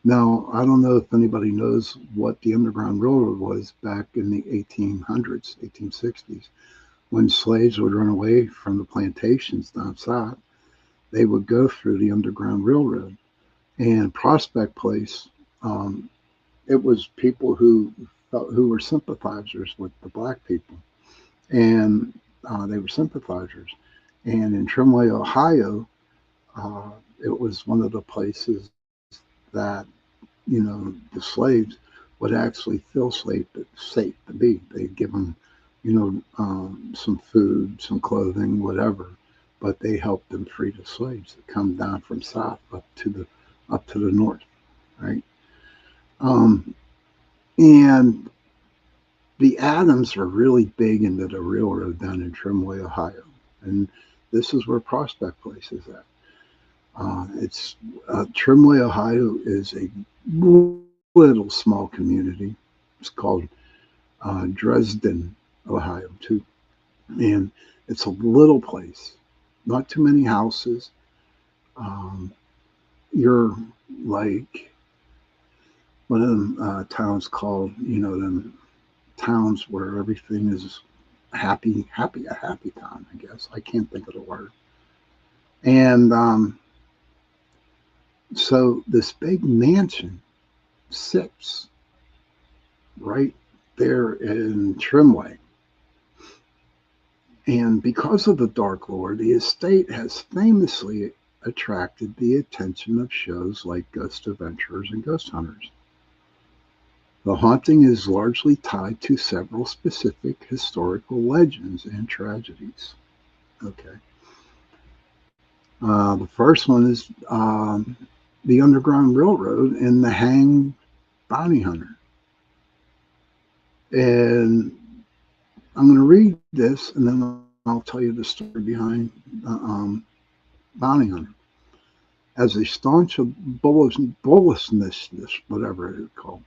Now, I don't know if anybody knows what the Underground Railroad was back in the 1800s, 1860s, when slaves would run away from the plantations down south. They would go through the Underground Railroad. And Prospect Place, um, it was people who were sympathizers with the black people, and they were sympathizers. And in Trimway, Ohio, uh, it was one of the places that the slaves would actually feel safe to be. They'd give them, some food, some clothing, whatever, but they helped them free the slaves that come down from south up to the north, right? Um, and the Adams are really big into the railroad down in Trimway, Ohio, and this is where Prospect Place is at. It's Trimway, Ohio is a little small community. It's called Dresden, Ohio, too. And it's a little place, not too many houses. Um, you're like one of them towns called, them towns where everything is happy, happy, a happy town, I guess. I can't think of the word. And so this big mansion sits right there in Trimway. And because of the dark lore, the estate has famously attracted the attention of shows like Ghost Adventurers and Ghost Hunters. The haunting is largely tied to several specific historical legends and tragedies. Okay. The first one is the Underground Railroad and the hanged bounty hunter. And I'm going to read this and then I'll tell you the story behind the bounty hunter. As a staunch bullishness, whatever it's called,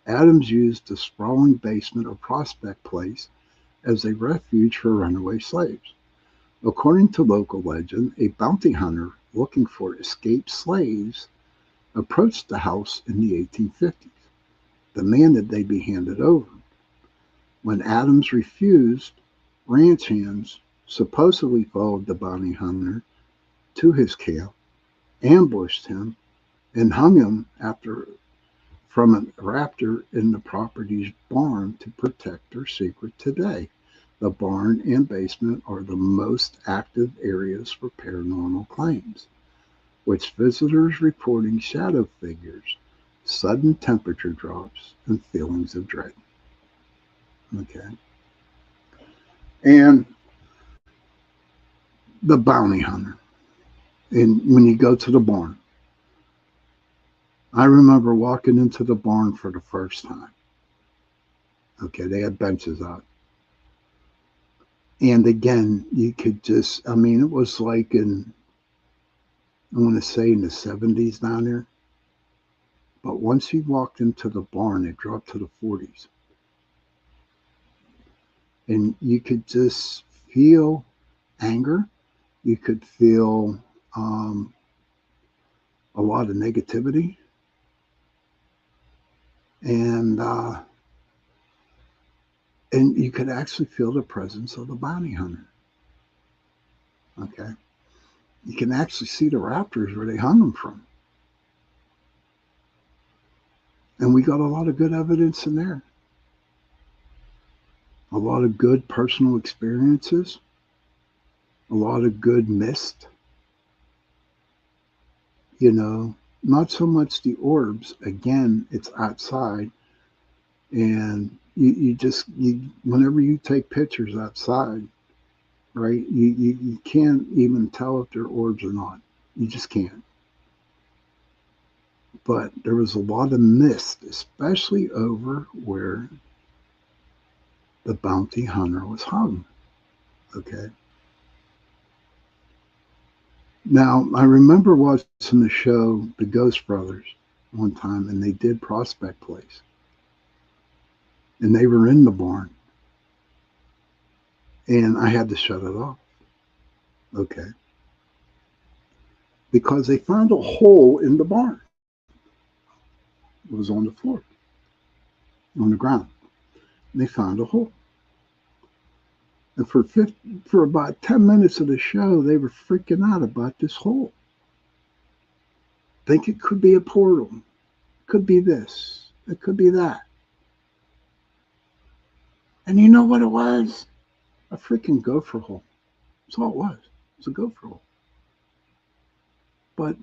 Adams used the sprawling basement of Prospect Place as a refuge for runaway slaves. According to local legend, a bounty hunter looking for escaped slaves approached the house in the 1850s, demanded they be handed over. When Adams refused, ranch hands supposedly followed the bounty hunter to his camp, ambushed him, and hung him after from a raptor in the property's barn to protect their secret today. The barn and basement are the most active areas for paranormal claims, with visitors reporting shadow figures, sudden temperature drops, and feelings of dread. Okay. And the bounty hunter. And when you go to the barn, I remember walking into the barn for the first time. Okay, they had benches out. And again, you could just, I mean, it was like I want to say in the 70s down there. But once you walked into the barn, it dropped to the 40s. And you could just feel anger. You could feel a lot of negativity. And you could actually feel the presence of the bounty hunter. Okay. You can actually see the raptors where they hung them from. And we got a lot of good evidence in there. A lot of good personal experiences. A lot of good mist. You know, not so much the orbs. Again, it's outside. And you whenever you take pictures outside, right, you can't even tell if they're orbs or not. You just can't. But there was a lot of mist, especially over where the bounty hunter was hung. Okay. Now, I remember watching the show The Ghost Brothers one time, and they did Prospect Place. And they were in the barn. And I had to shut it off. Okay. Because they found a hole in the barn. It was on the floor, on the ground. And they found a hole. And for about 10 minutes of the show, they were freaking out about this hole. Think it could be a portal. It could be this. It could be that. And you know what it was? A freaking gopher hole. That's all it was. It was a gopher hole. But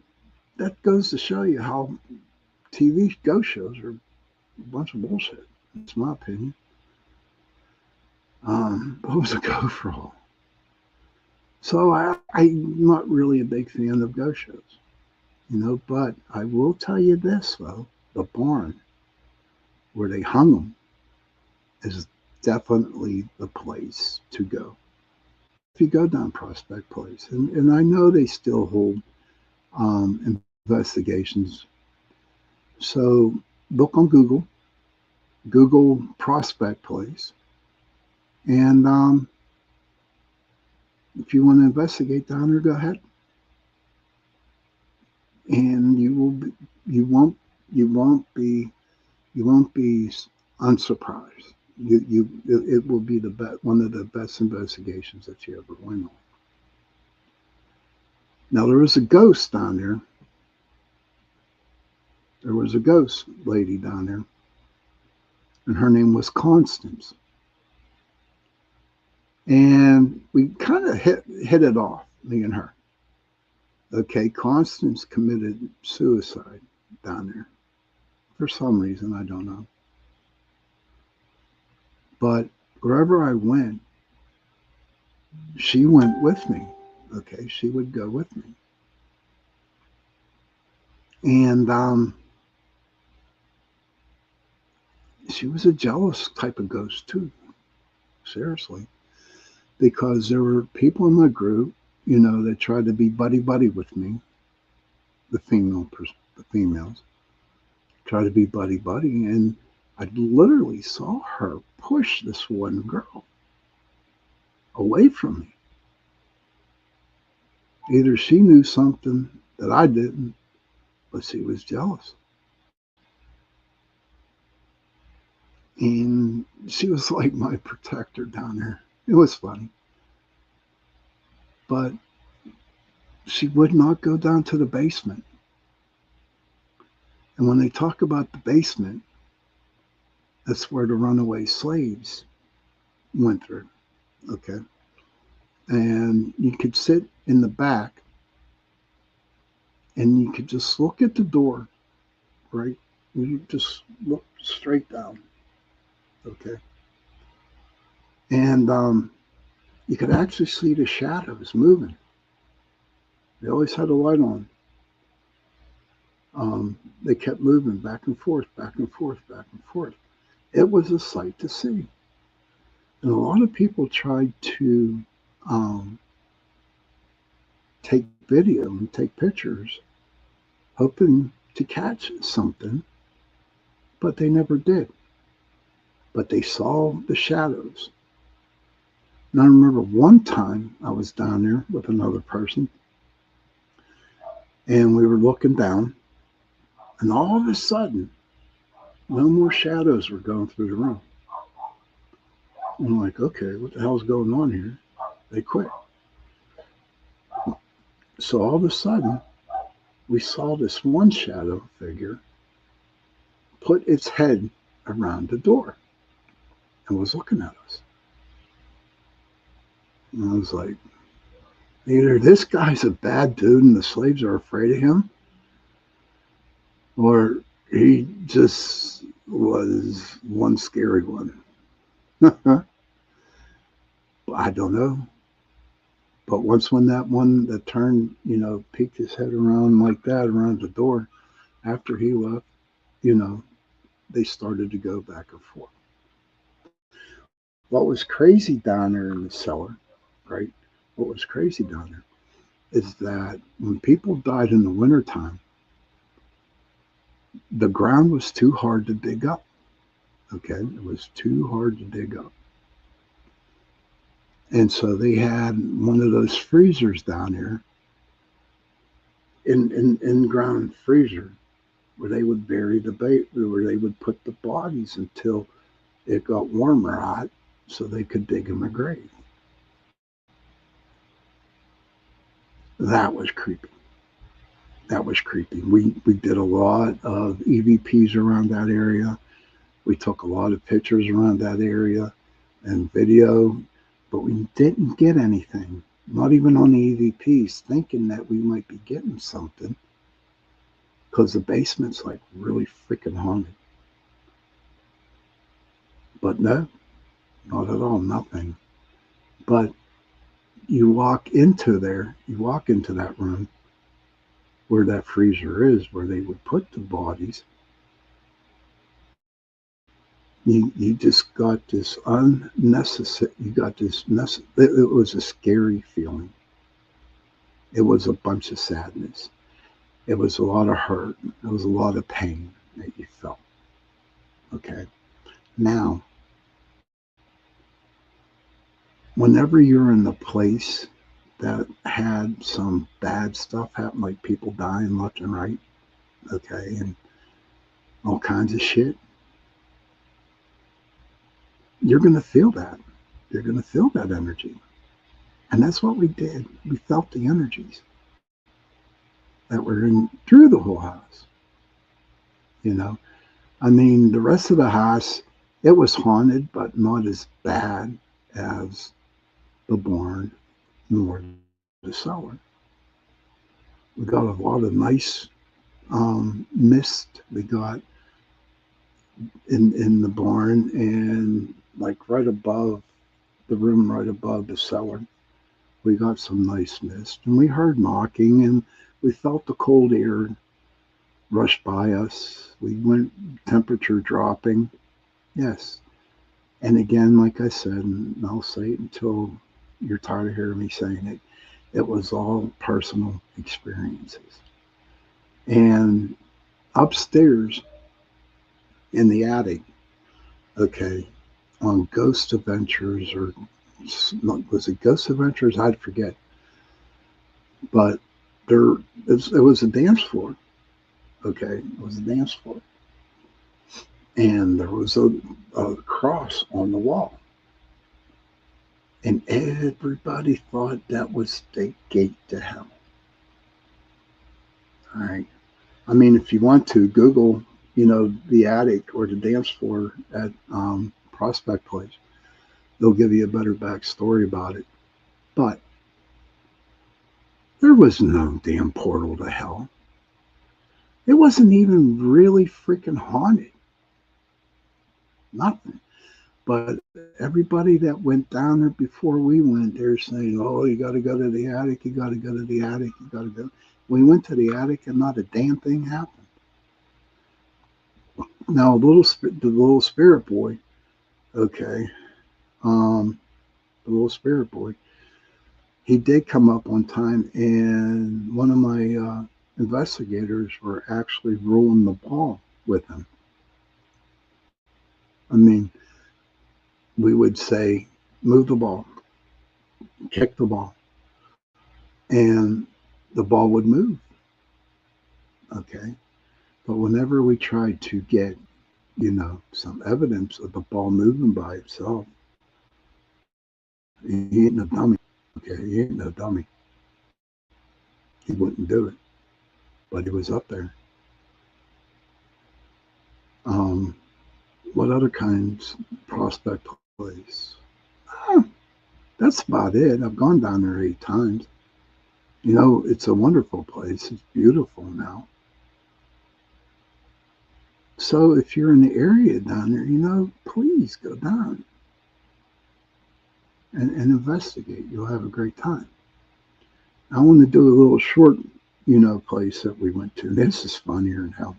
that goes to show you how TV ghost shows are a bunch of bullshit. That's my opinion. It was a gopher hole. So I'm not really a big fan of ghost shows, you know, but I will tell you this, though. The barn where they hung them is definitely the place to go. If you go down Prospect Place, and I know they still hold investigations. So look on Google Prospect Place, and if you want to investigate down there, go ahead. And you won't be unsurprised. It will be one of the best investigations that you ever went on. Now there was a ghost down there. There was a ghost lady down there, and her name was Constance. And we kind of hit it off, me and her. Okay, Constance committed suicide down there. For some reason, I don't know. But wherever I went, she went with me. Okay, she would go with me. And she was a jealous type of ghost too. Seriously. Because there were people in my group, you know, that tried to be buddy-buddy with me. The females tried to be buddy-buddy. And I literally saw her push this one girl away from me. Either she knew something that I didn't, but she was jealous. And she was like my protector down there. It was funny. But she would not go down to the basement. And when they talk about the basement, that's where the runaway slaves went through. Okay. And you could sit in the back and you could just look at the door, right? You just look straight down. Okay. And you could actually see the shadows moving. They always had a light on. They kept moving back and forth, back and forth, back and forth. It was a sight to see. And a lot of people tried to um, take video and take pictures, hoping to catch something, but they never did. But they saw the shadows. And I remember one time I was down there with another person, and we were looking down, and all of a sudden, no more shadows were going through the room. And I'm like, okay, what the hell's going on here? They quit. So all of a sudden, we saw this one shadow figure put its head around the door and was looking at us. And I was like, either this guy's a bad dude and the slaves are afraid of him, or he just was one scary one. I don't know. But once when that one that turned, peeked his head around like that around the door, after he left, you know, they started to go back and forth. What was crazy down there in the cellar, right? What was crazy down there is that when people died in the wintertime, the ground was too hard to dig up. Okay, it was too hard to dig up. And so they had one of those freezers down here, in ground freezer, where they would bury where they would put the bodies until it got warmer hot so they could dig them a grave. That was creepy. That was creepy. We did a lot of EVPs around that area. We took a lot of pictures around that area and video, but we didn't get anything, not even on the EVPs, thinking that we might be getting something because the basement's like really freaking haunted. But no, not at all, nothing. But you walk into that room where that freezer is, where they would put the bodies. You just got this unnecessary, it was a scary feeling. It was a bunch of sadness. It was a lot of hurt. It was a lot of pain that you felt. Okay. Now, whenever you're in the place that had some bad stuff happen, like people dying left and right, okay, and all kinds of shit, you're going to feel that. You're going to feel that energy. And that's what we did. We felt the energies that were in through the whole house. I mean, the rest of the house, it was haunted, but not as bad as the barn nor the cellar. We got a lot of nice mist. We got in the barn, and like right above the room, right above the cellar, we got some nice mist, and we heard knocking, and we felt the cold air rush by us. We went temperature dropping. Yes. And again, like I said, and I'll say it until you're tired of hearing me saying it, it was all personal experiences. And upstairs in the attic, okay, on Ghost Adventures, or was it Ghost Adventures? I'd forget. But it was a dance floor. Okay, it was a dance floor. And there was a cross on the wall. And everybody thought that was the gate to hell. All right. I mean, if you want to Google, the attic or the dance floor at Prospect Place, they'll give you a better backstory about it. But there was no damn portal to hell. It wasn't even really freaking haunted. Nothing. But everybody that went down there before we went, they're saying, "Oh, you got to go to the attic. You got to go to the attic. You got to go." We went to the attic, and not a damn thing happened. Now, the little spirit boy, okay, the little spirit boy, he did come up one time, and one of my investigators were actually rolling the ball with him. I mean, we would say, "Move the ball, kick the ball," and the ball would move. Okay. But whenever we tried to get, some evidence of the ball moving by itself, he ain't no dummy. Okay. He ain't no dummy. He wouldn't do it, but he was up there. Um, what other kinds? Prospect Place. Ah, that's about it. I've gone down there 8 times. It's a wonderful place. It's beautiful now. So if you're in the area down there, please go down and investigate. You'll have a great time. I want to do a little short, place that we went to. This is funnier than hell.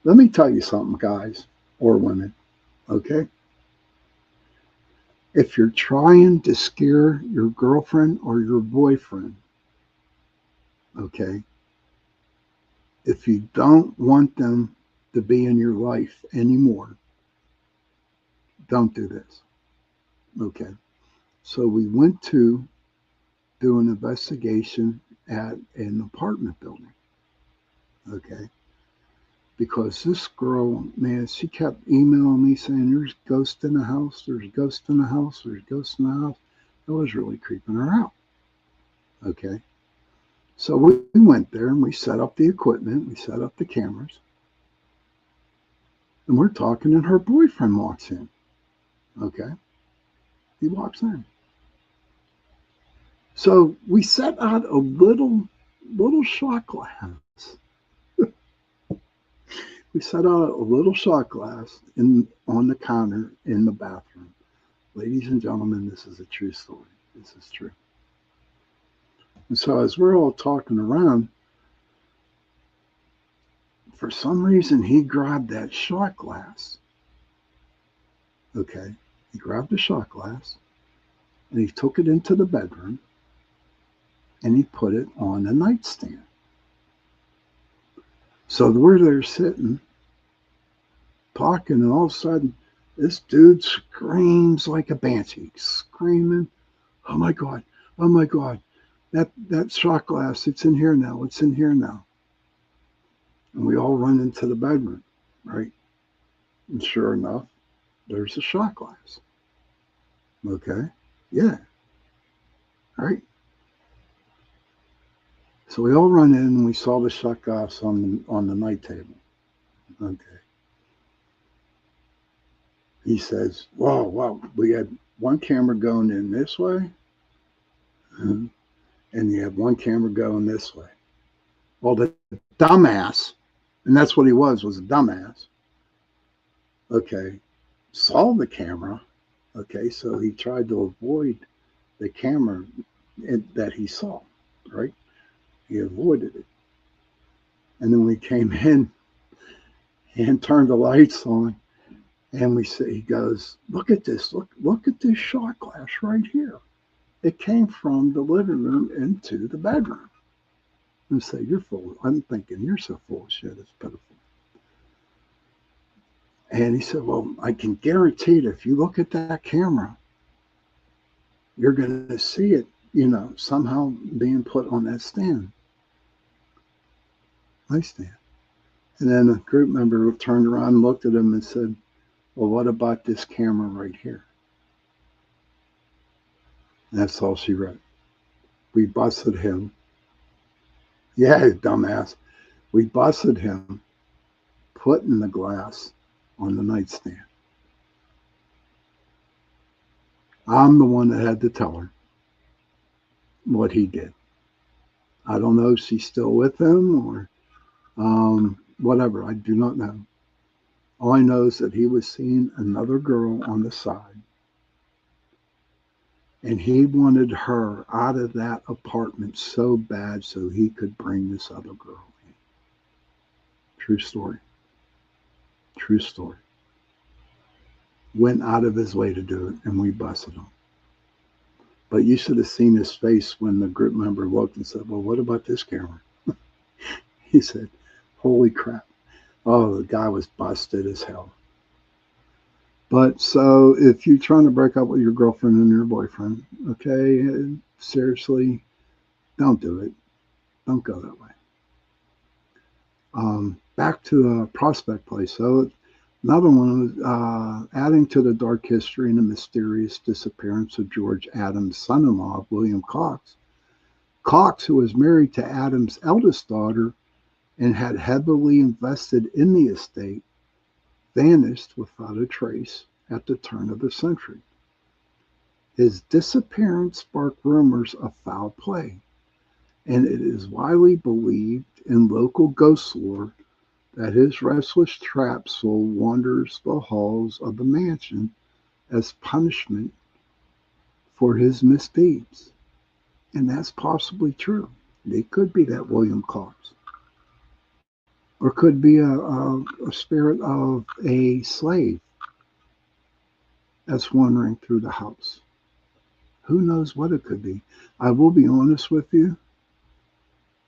Let me tell you something, guys or women, okay? If you're trying to scare your girlfriend or your boyfriend, okay, if you don't want them to be in your life anymore, don't do this, okay? So we went to do an investigation at an apartment building, okay? Because this girl, man, she kept emailing me saying, "There's ghosts in the house, there's ghosts in the house, there's ghosts in the house." I was really creeping her out. Okay. So we went there and we set up the equipment, we set up the cameras, and we're talking, and her boyfriend walks in. Okay. He walks in. So we set out a little shot glass. We set out a little shot glass on the counter in the bathroom. Ladies and gentlemen, this is a true story. This is true. And so as we're all talking around, for some reason he grabbed that shot glass. Okay. He grabbed the shot glass and he took it into the bedroom and he put it on a nightstand. So we're there sitting, talking, and all of a sudden this dude screams like a banshee, screaming, "Oh my God, oh my God, that shot glass, it's in here now, it's in here now." And we all run into the bedroom, right? And sure enough, there's a shot glass. Okay. Yeah. Right. So we all run in and we saw the shot glass on the night table. Okay. He says, "Whoa, wow, we had one camera going in this way, and you have one camera going this way." Well, the dumbass, and that's what he was a dumbass. Okay. Saw the camera. Okay. So he tried to avoid the camera that he saw, right? He avoided it. And then we came in and turned the lights on, and he goes, "Look at this, look at this shot glass right here. It came from the living room into the bedroom." And say, "You're full." I'm thinking, "You're so full of shit, it's pitiful." And he said, "Well, I can guarantee that if you look at that camera, you're going to see it, somehow being put on that nightstand." And then a group member turned around and looked at him and said, "Well, what about this camera right here?" And that's all she wrote. We busted him. "Yeah, dumbass. We busted him putting the glass on the nightstand. I'm the one that had to tell her what he did. I don't know if she's still with him or whatever. I do not know. All I know is that he was seeing another girl on the side, and he wanted her out of that apartment so bad so he could bring this other girl in. True story. True story. Went out of his way to do it, and we busted him. But you should have seen his face when the group member looked and said, well, what about this camera? He said, holy crap. Oh, the guy was busted as hell. But so if you're trying to break up with your girlfriend and your boyfriend, okay, seriously, don't do it. Don't go that way. Back to Prospect Place. So another one was adding to the dark history and the mysterious disappearance of George Adams' son-in-law, William Cox. Cox, who was married to Adams' eldest daughter and had heavily invested in the estate, vanished without a trace at the turn of the century. His disappearance sparked rumors of foul play, and it is widely believed in local ghost lore that his restless trap soul wanders the halls of the mansion as punishment for his misdeeds. And that's possibly true. It could be that William Cox. Or could be a spirit of a slave that's wandering through the house. Who knows what it could be? I will be honest with you,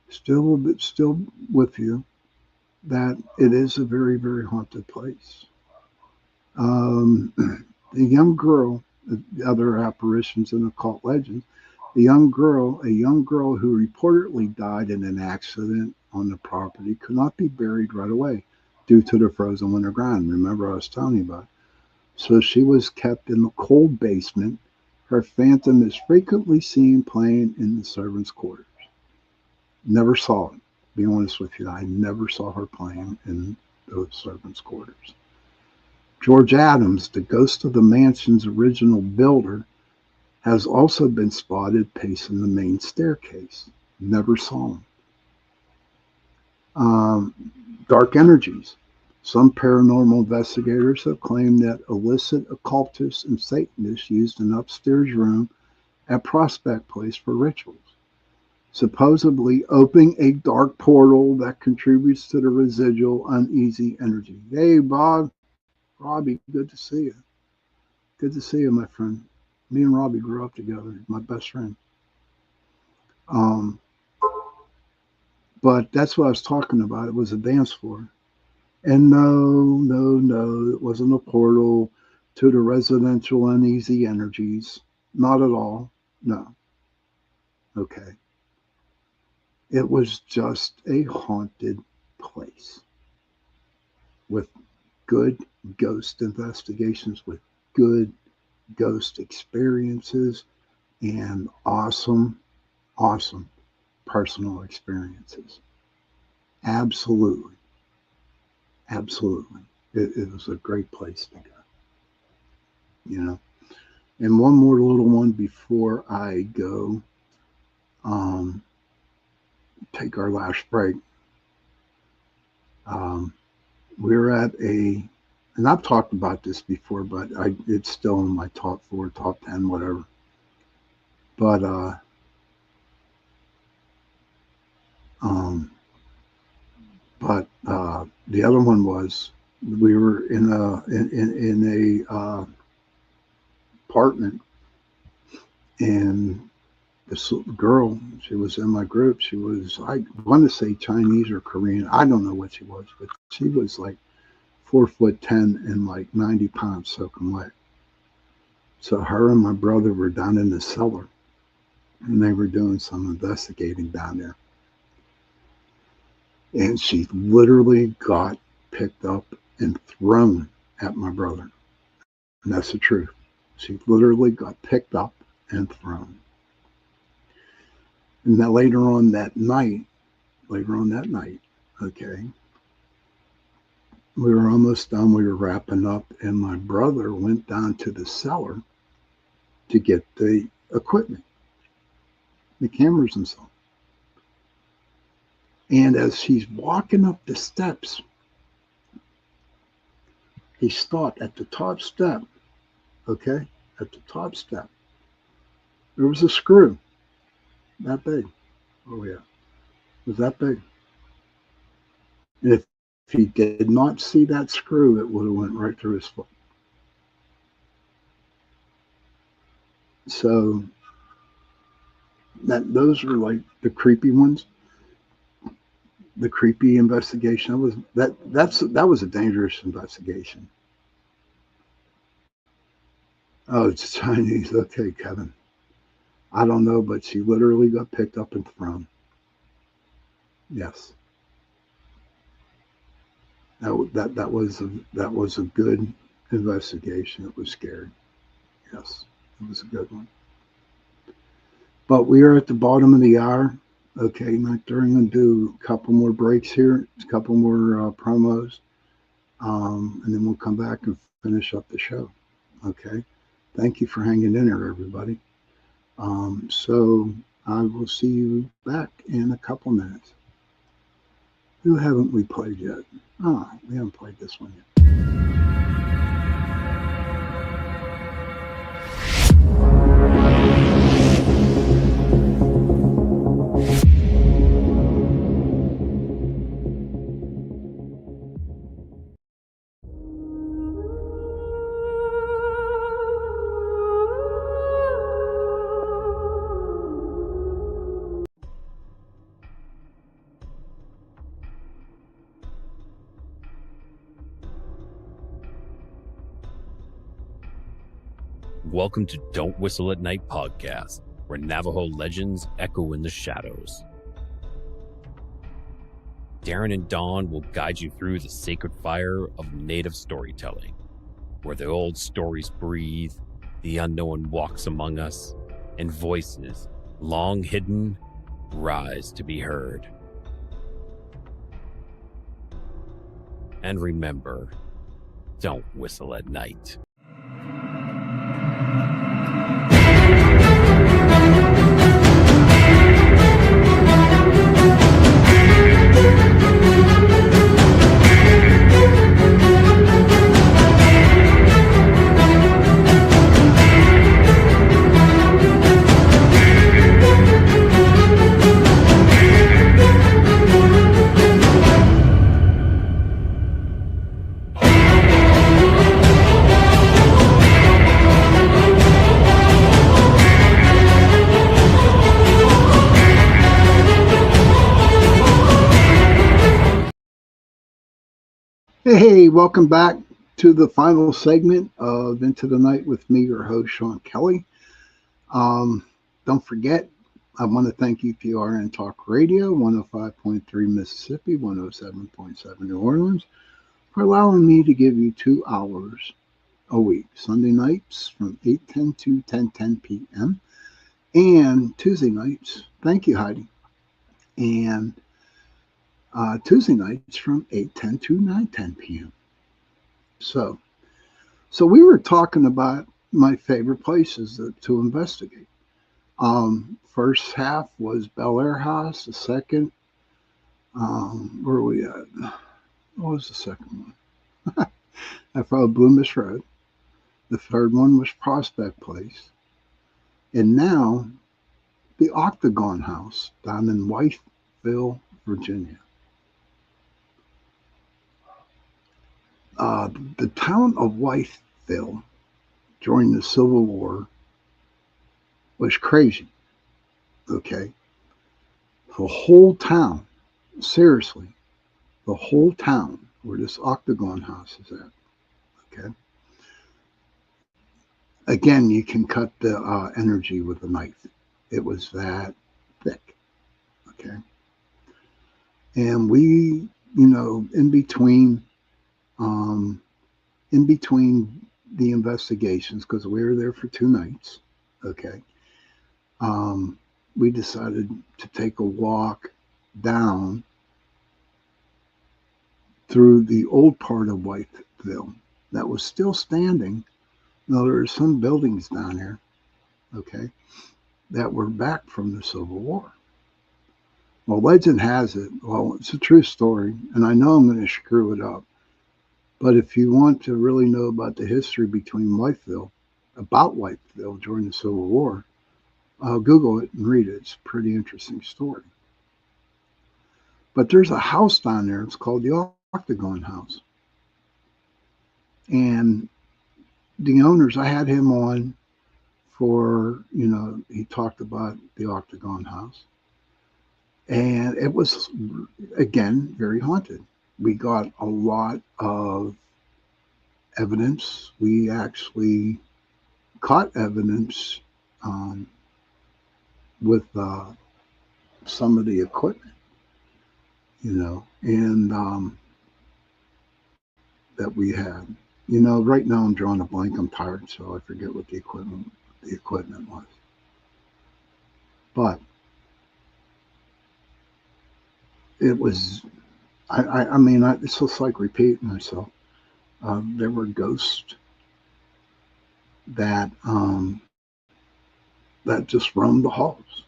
still with you, that it is a very, very haunted place. The young girl, the other apparitions and occult legends, a young girl who reportedly died in an accident on the property could not be buried right away due to the frozen winter ground. Remember I was telling you about it. So she was kept in the cold basement. Her phantom is frequently seen playing in the servants' quarters. Never saw it. Be honest with you, I never saw her playing in those servants' quarters. George Adams, the ghost of the mansion's original builder, has also been spotted pacing the main staircase. Never saw him. Dark energies. Some paranormal investigators have claimed that illicit occultists and Satanists used an upstairs room at Prospect Place for rituals, supposedly opening a dark portal that contributes to the residual uneasy energy. Hey, Bob, Robbie, good to see you. Good to see you, my friend. Me and Robbie grew up together, my best friend. But that's what I was talking about. It was a dance floor. And no, it wasn't a portal to the residential uneasy energies. Not at all. No. Okay. It was just a haunted place with good ghost investigations, with good ghost experiences, and awesome personal experiences. Absolutely. Absolutely. It was a great place to go, you know. And one more little one before I go, take our last break. We're at and I've talked about this before, but it's still in my top 4, top 10, whatever. But the other one was we were in a apartment, and this girl, she was in my group. She was, I want to say Chinese or Korean. I don't know what she was, but she was like 4'10" and like 90 pounds soaking wet. So her and my brother were down in the cellar, and they were doing some investigating down there. And she literally got picked up and thrown at my brother. And that's the truth. She literally got picked up and thrown. And then later on that night, Okay. We were almost done. We were wrapping up, and my brother went down to the cellar to get the equipment, the cameras and stuff. And as he's walking up the steps, he stopped at the top step. Okay. At the top step, there was a screw that big. Oh, yeah. It was that big. And if he did not see that screw, it would have went right through his foot. So those were like the creepy ones, the creepy investigation. That was a dangerous investigation. Oh, it's Chinese. Okay, Kevin. I don't know, but she literally got picked up and thrown. Yes. That was a good investigation. It was scary. Yes, it was a good one. But we are at the bottom of the hour. Okay, Matt, we're going to do a couple more breaks here, a couple more promos, and then we'll come back and finish up the show. Okay, thank you for hanging in there, everybody. So I will see you back in a couple minutes. Who haven't we played yet? We haven't played this one yet. Welcome to Don't Whistle at Night podcast, where Navajo legends echo in the shadows. Darren and Dawn will guide you through the sacred fire of Native storytelling, where the old stories breathe, the unknown walks among us, and voices, long hidden, rise to be heard. And remember, don't whistle at night. Hey, welcome back to the final segment of Into the Night with me, your host, Sean Kelly. Don't forget, I want to thank UPRN Talk Radio, 105.3 Mississippi, 107.7 New Orleans, for allowing me to give you 2 hours a week, Sunday nights from 8:10 to 10:10 p.m., and Tuesday nights, thank you, Heidi, and Tuesday nights from 8:10 to 9:10 p.m. So we were talking about my favorite places to investigate. First half was Bel Air House. The second, where are we at? What was the second one? I followed Bloomis Road. The third one was Prospect Place. And now the Octagon House down in Whiteville, Virginia. The town of Whiteville during the Civil War was crazy. Okay. The whole town, seriously, the whole town where this Octagon House is at. Okay. Again, you can cut the energy with a knife. It was that thick. Okay. And we, in between the investigations, because we were there for 2 nights, okay, we decided to take a walk down through the old part of Whiteville that was still standing. Now, there are some buildings down there, okay, that were back from the Civil War. Well, legend has it, well, it's a true story, and I know I'm going to screw it up, but if you want to really know about the history between Whiteville, about Whiteville during the Civil War, Google it and read it. It's a pretty interesting story. But there's a house down there. It's called the Octagon House. And the owners, I had him on for, he talked about the Octagon House. And it was, again, very haunted. We got a lot of evidence. We actually caught evidence um, with some of the equipment, and that we had. Right now I'm drawing a blank. I'm tired, so I forget what the equipment was. But it was, it's just like repeating myself. There were ghosts that that just roamed the halls.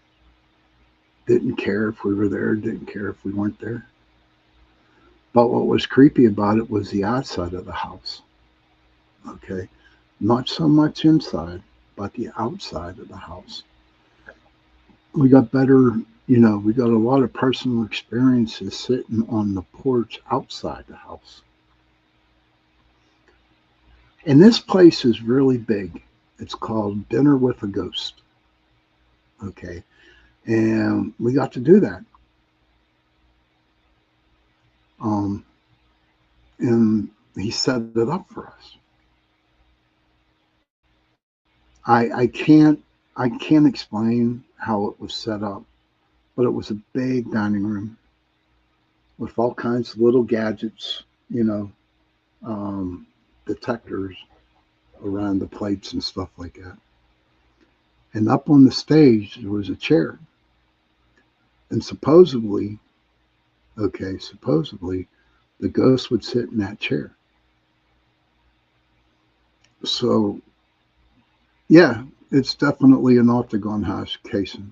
Didn't care if we were there. Didn't care if we weren't there. But what was creepy about it was the outside of the house. Okay, not so much inside, but the outside of the house. We got better, we got a lot of personal experiences sitting on the porch outside the house. And this place is really big. It's called Dinner with a Ghost. Okay. And we got to do that. Um, and he set it up for us. I can't explain how it was set up, but it was a big dining room with all kinds of little gadgets, um, detectors around the plates and stuff like that. And up on the stage there was a chair, and supposedly the ghost would sit in that chair. So yeah, it's definitely an octagon house casing.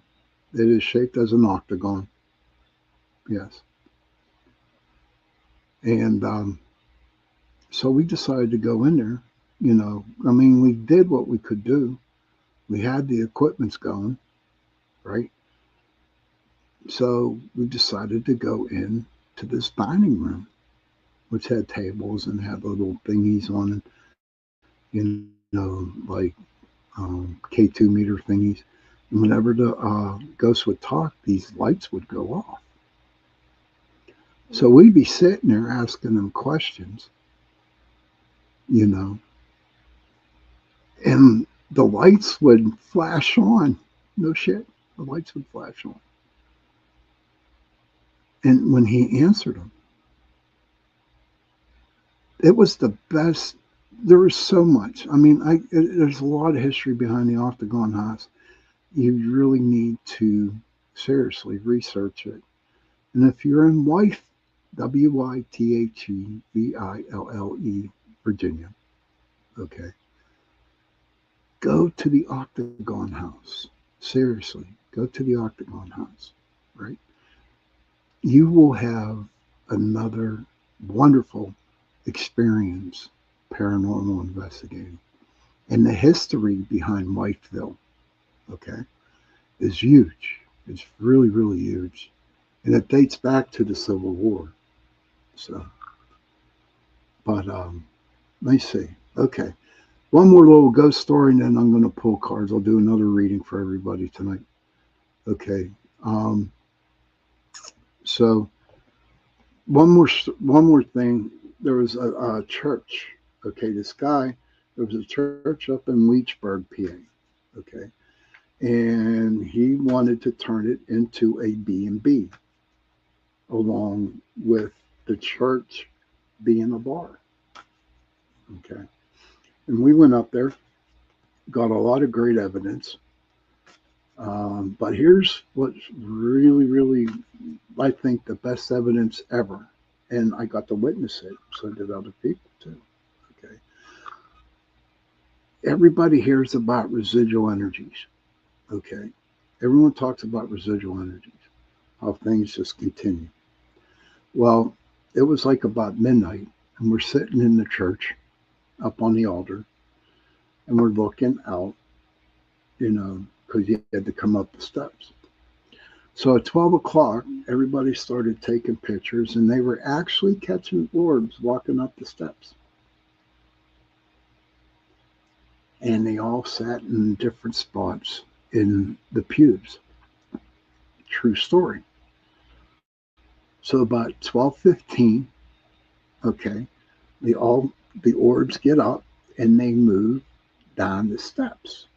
It is shaped as an octagon, yes. And so we decided to go in there. We did what we could do. We had the equipments going, right? So we decided to go in to this dining room, which had tables and had little thingies on it, like K2 meter thingies. And whenever the ghost would talk, these lights would go off. So we'd be sitting there asking them questions, you know, and the lights would flash on. No shit. The lights would flash on. And when he answered them, it was the best. There was so much. There's a lot of history behind the Octagon House. You really need to seriously research it. And if you're in Wytheville, Virginia, okay, go to the Octagon House. Seriously, go to the Octagon House, right? You will have another wonderful experience paranormal investigating. And the history behind Whiteville, okay, is huge. It's really, really huge. And it dates back to the Civil War. So, but let me see. Okay. One more little ghost story, and then I'm going to pull cards. I'll do another reading for everybody tonight. Okay. Um, so one more thing. There was a church. Okay, there was a church up in Leechburg, PA. Okay, and he wanted to turn it into a B&B, along with the church being a bar. Okay, and we went up there, got a lot of great evidence. But here's what's really, really, I think, the best evidence ever. and I got to witness it. So did other people too. Okay. Everybody hears about residual energies. Okay. Everyone talks about residual energies, how things just continue. Well, it was like about midnight, and we're sitting in the church up on the altar, and we're looking out, because you had to come up the steps. So at 12 o'clock, everybody started taking pictures, and they were actually catching orbs walking up the steps. And they all sat in different spots in the pews. True story. So about 12:15, okay, the orbs get up and they move down the steps.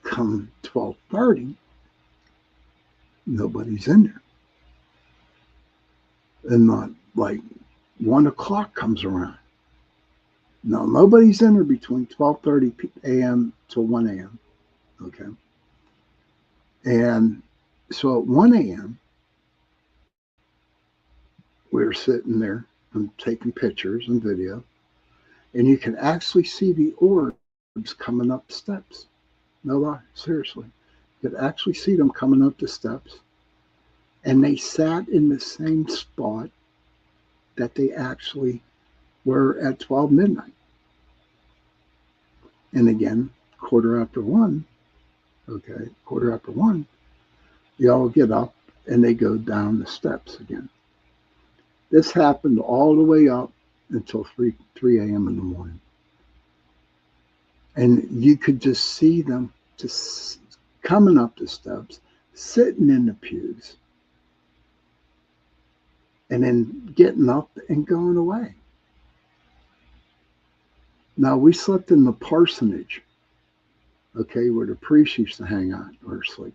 Come 12:30, nobody's in there. And not like 1 o'clock comes around. No, nobody's in there between 12:30 a.m. to 1 a.m. Okay. And so at 1 a.m., we were sitting there and taking pictures and video, and you can actually see the orbs coming up the steps. No lie, seriously. You could actually see them coming up the steps, and they sat in the same spot that they actually were at 12 midnight. And again, quarter after one, they all get up and they go down the steps again. This happened all the way up until 3 a.m. in the morning. And you could just see them just coming up the steps, sitting in the pews, and then getting up and going away. Now, we slept in the parsonage, okay, where the priest used to hang out or sleep.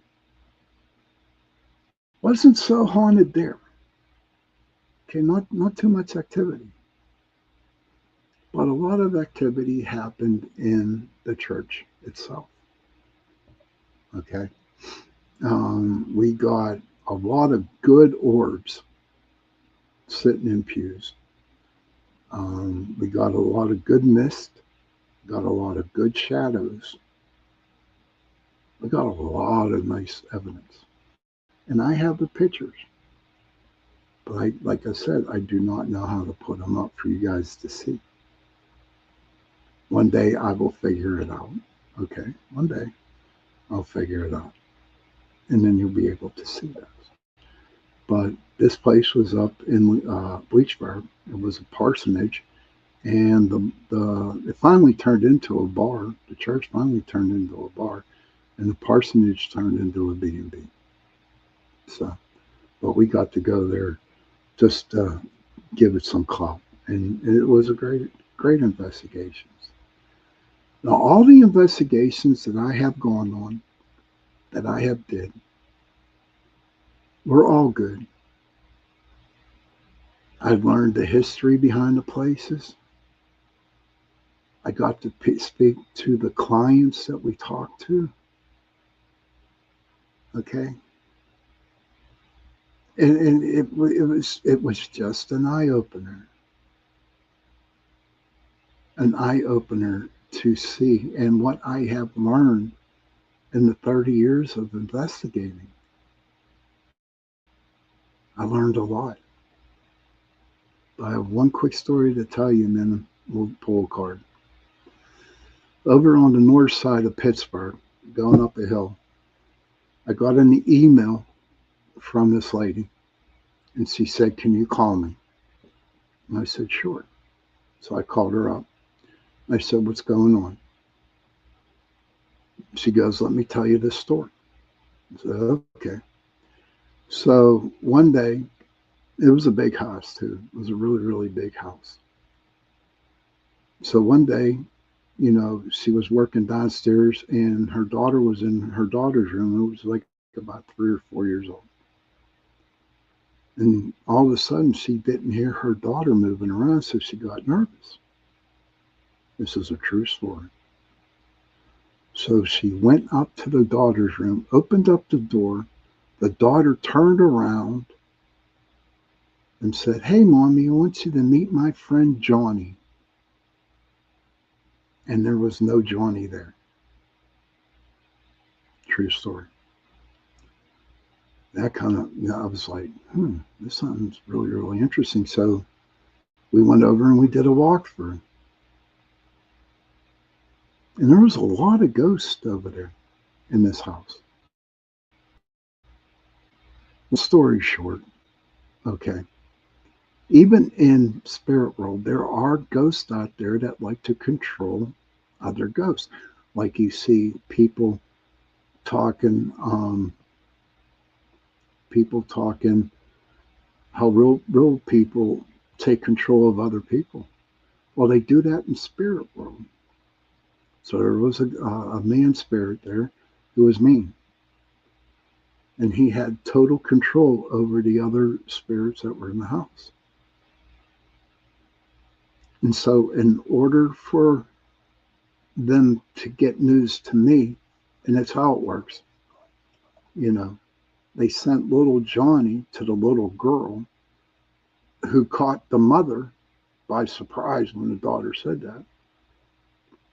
Wasn't so haunted there. Okay, not too much activity. But a lot of activity happened in the church itself. Okay. We got a lot of good orbs sitting in pews. We got a lot of good mist, got a lot of good shadows. We got a lot of nice evidence. And I have the pictures. But like I said, I do not know how to put them up for you guys to see. One day I will figure it out. Okay, one day I'll figure it out. And then you'll be able to see those. But this place was up in Bleachburg. It was a parsonage. And it finally turned into a bar. The church finally turned into a bar. And the parsonage turned into a B&B. So, but we got to go there just to give it some clout. And it was a great investigation. Now, all the investigations that I have gone on, that I have did, were all good. I learned the history behind the places. I got to speak to the clients that we talked to. Okay. And it was just an eye opener. An eye opener to see, and what I have learned in the 30 years of investigating. I learned a lot. I have one quick story to tell you, and then we'll pull a card. Over on the north side of Pittsburgh, going up a hill, I got an email from this lady, and she said, "Can you call me?" And I said, "Sure." So I called her up. I said, "What's going on?" She goes, "Let me tell you this story." I said, "Okay." So one day, it was a big house too. It was a really, really big house. So one day, she was working downstairs, and her daughter was in her daughter's room. It was like about 3 or 4 years old. And all of a sudden, she didn't hear her daughter moving around, so she got nervous. This is a true story. So she went up to the daughter's room, opened up the door. The daughter turned around and said, "Hey, Mommy, I want you to meet my friend Johnny." And there was no Johnny there. True story. That kind of, I was like, this sounds really, really interesting. So we went over and we did a walkthrough. And there was a lot of ghosts over there in this house. Story short, okay. Even in spirit world, there are ghosts out there that like to control other ghosts. Like you see talking, people talking, how real people take control of other people. Well, they do that in spirit world. So there was a man spirit there who was mean, and he had total control over the other spirits that were in the house. And so, in order for them to get news to me, and that's how it works, you know, they sent little Johnny to the little girl who caught the mother by surprise when the daughter said that.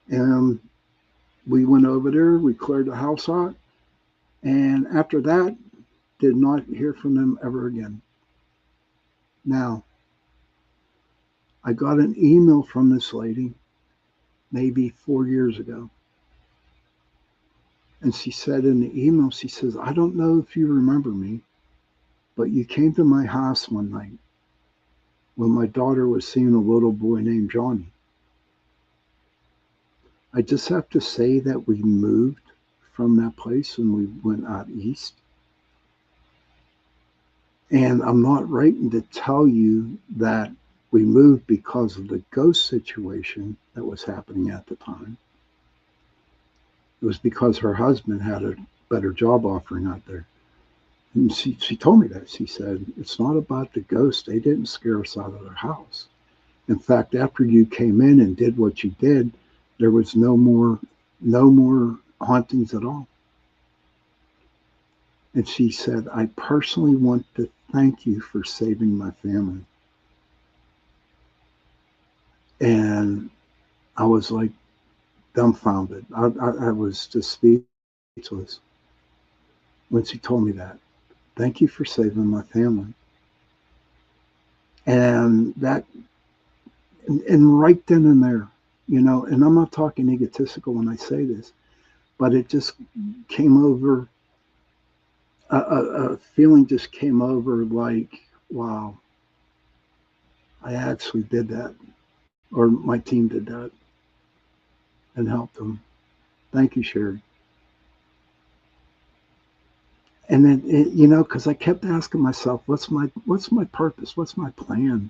And we went over there, we cleared the house out, and after that, did not hear from them ever again. Now, I got an email from this lady maybe 4 years ago. And she said in the email, she says, "I don't know if you remember me, but you came to my house one night when my daughter was seeing a little boy named Johnny. I just have to say that we moved from that place and we went out east. And I'm not writing to tell you that we moved because of the ghost situation that was happening at the time. It was because her husband had a better job offering out there." And she told me that. She said, "It's not about the ghost. They didn't scare us out of their house. In fact, after you came in and did what you did, there was no more hauntings at all." And she said, "I personally want to thank you for saving my family." And I was like dumbfounded. I was just speechless when she told me that. "Thank you for saving my family." And and right then and there, and I'm not talking egotistical when I say this, but it just came over, a feeling just came over like, wow, I actually did that, or my team did that and helped them. Thank you, Sherry. And then, because I kept asking myself, what's my purpose? What's my plan?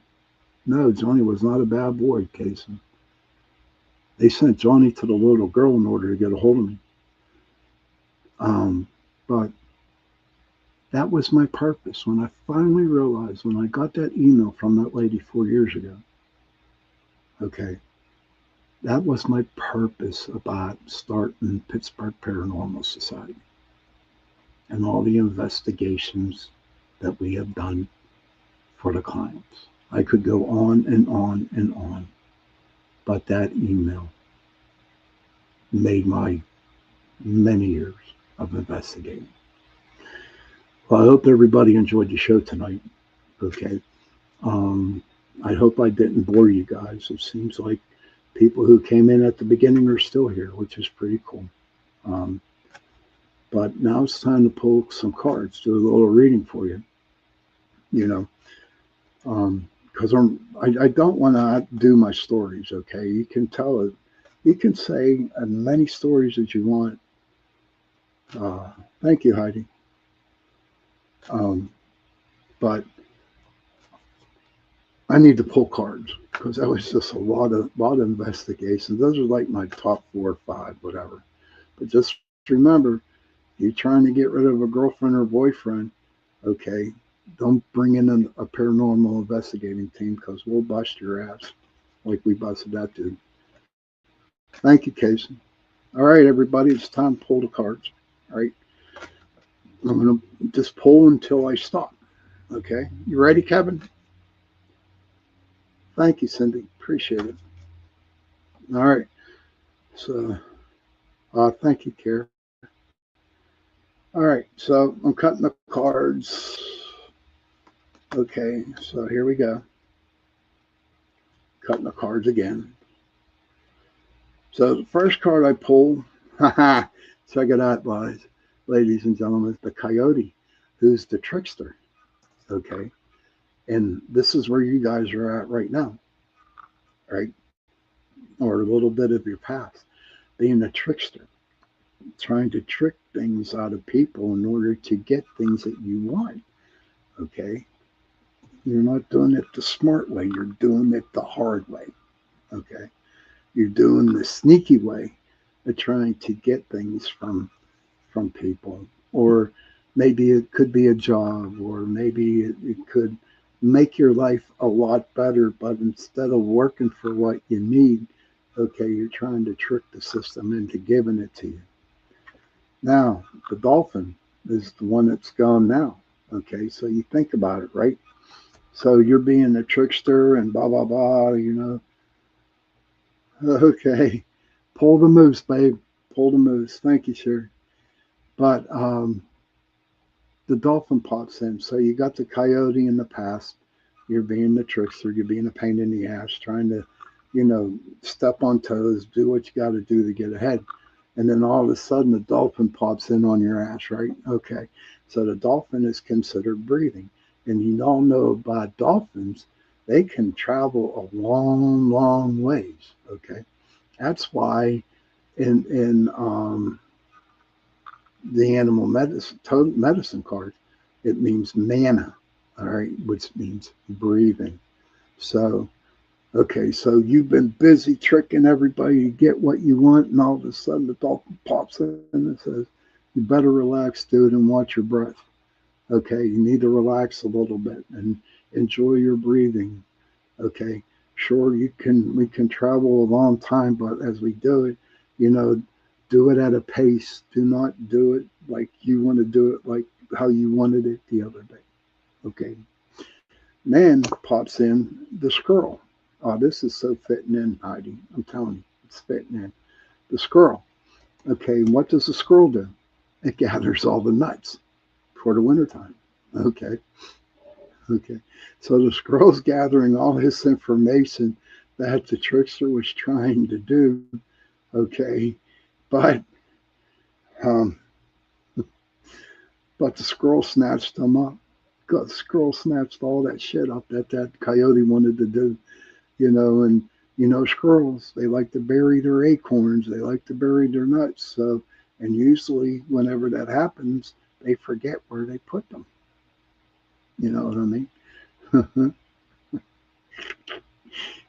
No, Johnny was not a bad boy, Casey. They sent Johnny to the little girl in order to get a hold of me. But that was my purpose. When I finally realized, when I got that email from that lady 4 years ago, okay, that was my purpose about starting Pittsburgh Paranormal Society and all the investigations that we have done for the clients. I could go on and on and on, but that email made my many years of investigating. Well, I hope everybody enjoyed the show tonight. Okay. I hope I didn't bore you guys. It seems like people who came in at the beginning are still here, which is pretty cool. But now it's time to pull some cards, do a little reading for you. Because I don't want to do my stories. Okay, you can tell it. You can say as many stories as you want. Thank you, Heidi. But I need to pull cards because that was just a lot of investigations. Those are like my top 4 or 5, whatever. But just remember, you're trying to get rid of a girlfriend or boyfriend, okay? Don't bring in a paranormal investigating team because we'll bust your ass like we busted that dude. Thank you, Casey. All right, everybody, it's time to pull the cards. All right. I'm going to just pull until I stop. Okay. You ready, Kevin? Thank you, Cindy. Appreciate it. All right. So, thank you, Kara. All right. So I'm cutting the cards. Okay. So here we go. Cutting the cards again. So the first card I pull, check it out, boys, ladies and gentlemen, the coyote, who's the trickster. Okay. And this is where you guys are at right now, right? Or a little bit of your past, being a trickster, trying to trick things out of people in order to get things that you want. Okay. You're not doing it the smart way, you're doing it the hard way. Okay. You're doing the sneaky way of trying to get things from people, or maybe it could be a job, or maybe it could make your life a lot better, but instead of working for what you need, okay, you're trying to trick the system into giving it to you. Now the dolphin is the one that's gone now. Okay, so you think about it, right? So you're being a trickster and blah blah blah, okay, pull the moose, babe, pull the moose. Thank you, sir. But the dolphin pops in. So you got the coyote in the past. You're being the trickster. You're being a pain in the ass, trying to, step on toes, do what you got to do to get ahead. And then all of a sudden, the dolphin pops in on your ass, right? Okay. So the dolphin is considered breathing. And you all know about dolphins, they can travel a long, long ways. Okay. That's why in the animal medicine card, it means mana, all right, which means breathing. So, okay, so you've been busy tricking everybody to get what you want, and all of a sudden the dolphin pops in and says, "You better relax, dude, and watch your breath. Okay, you need to relax a little bit and enjoy your breathing. Okay, sure, we can travel a long time, but as we do it, you know, do it at a pace. Do not do it like you want to do it, like how you wanted it the other day. Okay. Then pops in the squirrel. Oh, this is so fitting in, Heidi. I'm telling you, it's fitting in. The squirrel. Okay, what does the squirrel do? It gathers all the nuts for the wintertime. Okay. Okay. So the squirrel's gathering all this information that the trickster was trying to do. Okay. But um, but the squirrel snatched them up. The squirrel snatched all that shit up that coyote wanted to do, and squirrels, they like to bury their acorns, they like to bury their nuts. So, and usually whenever that happens, they forget where they put them. You know what I mean?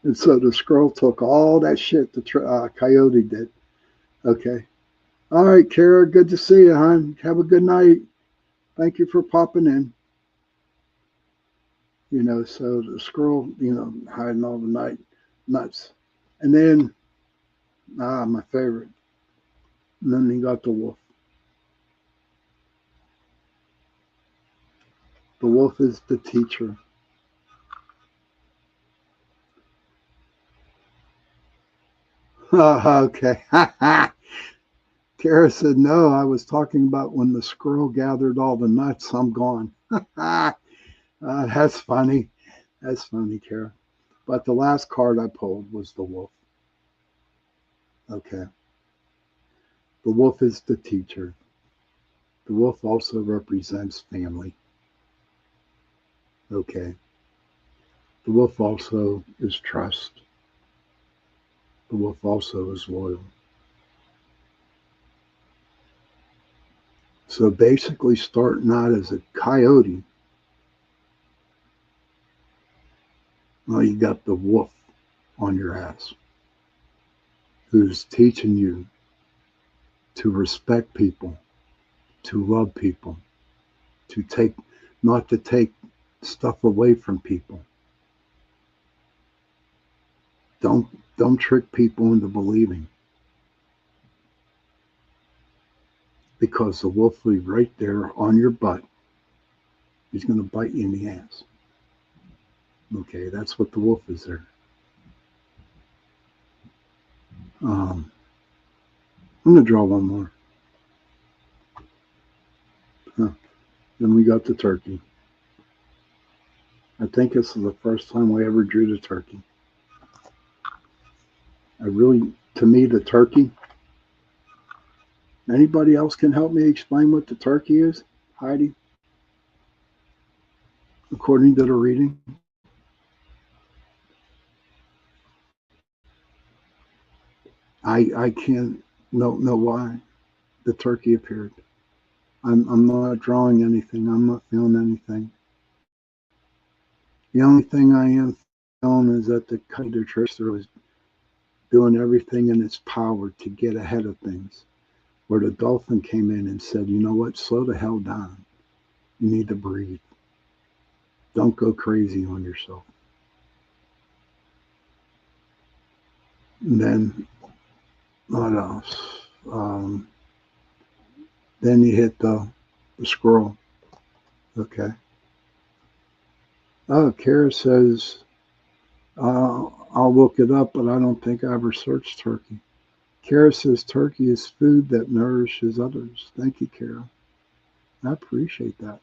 And so the squirrel took all that shit the coyote did. Okay. All right, Kara, good to see you, hon. Have a good night. Thank you for popping in. So the squirrel, hiding all the night nuts. And then, my favorite. And then you got the wolf. The wolf is the teacher. Okay. Kara said, no, I was talking about when the squirrel gathered all the nuts. I'm gone. That's funny. That's funny, Kara. But the last card I pulled was the wolf. Okay. The wolf is the teacher. The wolf also represents family. Okay. The wolf also is trust. The wolf also is loyal. So basically, starting out as a coyote, well, you got the wolf on your ass who's teaching you to respect people, to love people, to take, not to take stuff away from people. Don't trick people into believing, because the wolf will be right there on your butt. He's going to bite you in the ass. Okay, that's what the wolf is there. Um, I'm going to draw one more. Huh. Then we got the turkey. I think this is the first time I ever drew the turkey. To me, the turkey, anybody else can help me explain what the turkey is? Heidi, according to the reading? I can't know why the turkey appeared. I'm not drawing anything. I'm not feeling anything. The only thing I am feeling is that the kind of trickster was doing everything in its power to get ahead of things. Where the dolphin came in and said, you know what, slow the hell down. You need to breathe. Don't go crazy on yourself. And then, what else? Um, then you hit the squirrel. Okay. Oh, Kara says, I'll look it up, but I don't think I ever searched turkey. Kara says turkey is food that nourishes others. Thank you, Kara. I appreciate that.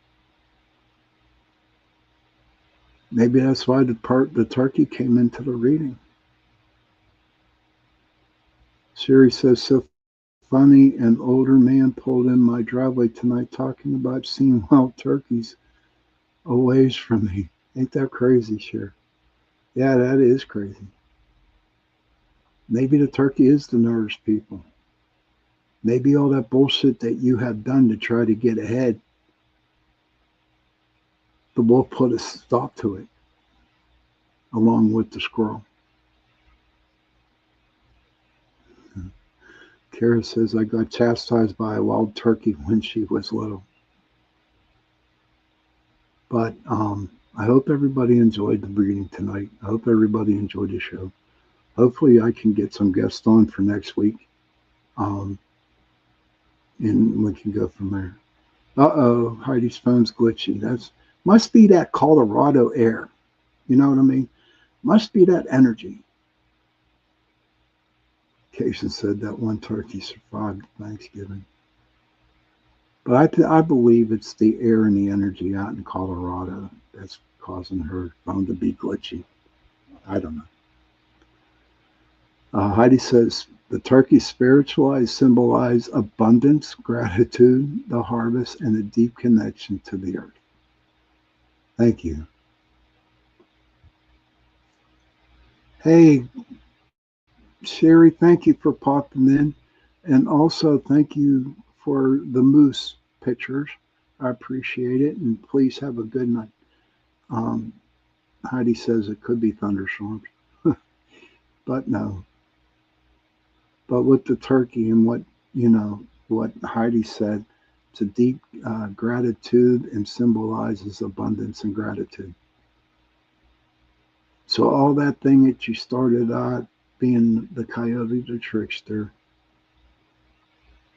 Maybe that's why the turkey came into the reading. Siri says, so funny, an older man pulled in my driveway tonight talking about seeing wild turkeys a ways from me. Ain't that crazy, Sure? Yeah, that is crazy. Maybe the turkey is to nourish people. Maybe all that bullshit that you have done to try to get ahead, the wolf put a stop to it, along with the squirrel. Kara says, I got chastised by a wild turkey when she was little. But I hope everybody enjoyed the reading tonight. I hope everybody enjoyed the show. Hopefully, I can get some guests on for next week, um, and we can go from there. Heidi's phone's glitchy. That's must be that Colorado air. You know what I mean? Must be that energy. Cation said that one turkey survived Thanksgiving. But I believe it's the air and the energy out in Colorado that's causing her phone to be glitchy. I don't know. Heidi says the turkey spiritualized symbolize abundance, gratitude, the harvest, and a deep connection to the earth. Thank you. Hey, Sherry, thank you for popping in. And also, thank you for the moose pictures. I appreciate it. And please have a good night. Um, Heidi says it could be thunderstorms, but no. But with the turkey and what Heidi said, it's a deep gratitude and symbolizes abundance and gratitude. So all that thing that you started out being the coyote, the trickster,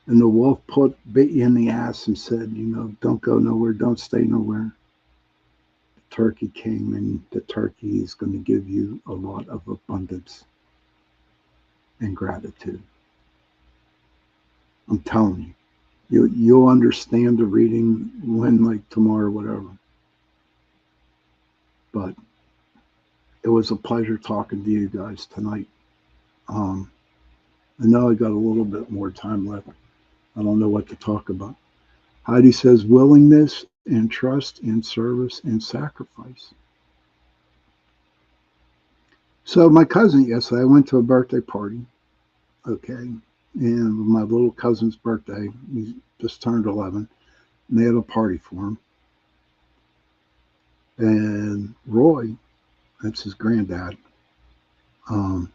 and the wolf bit you in the ass and said, don't go nowhere, don't stay nowhere. The turkey came, and the turkey is going to give you a lot of abundance and gratitude. I'm telling you. You'll understand the reading when, like, tomorrow or whatever. But it was a pleasure talking to you guys tonight. Um, I know I got a little bit more time left. I don't know what to talk about. Heidi says willingness and trust and service and sacrifice. So my cousin yesterday, I went to a birthday party. Okay, and my little cousin's birthday, he just turned 11, and they had a party for him. And Roy, that's his granddad, um,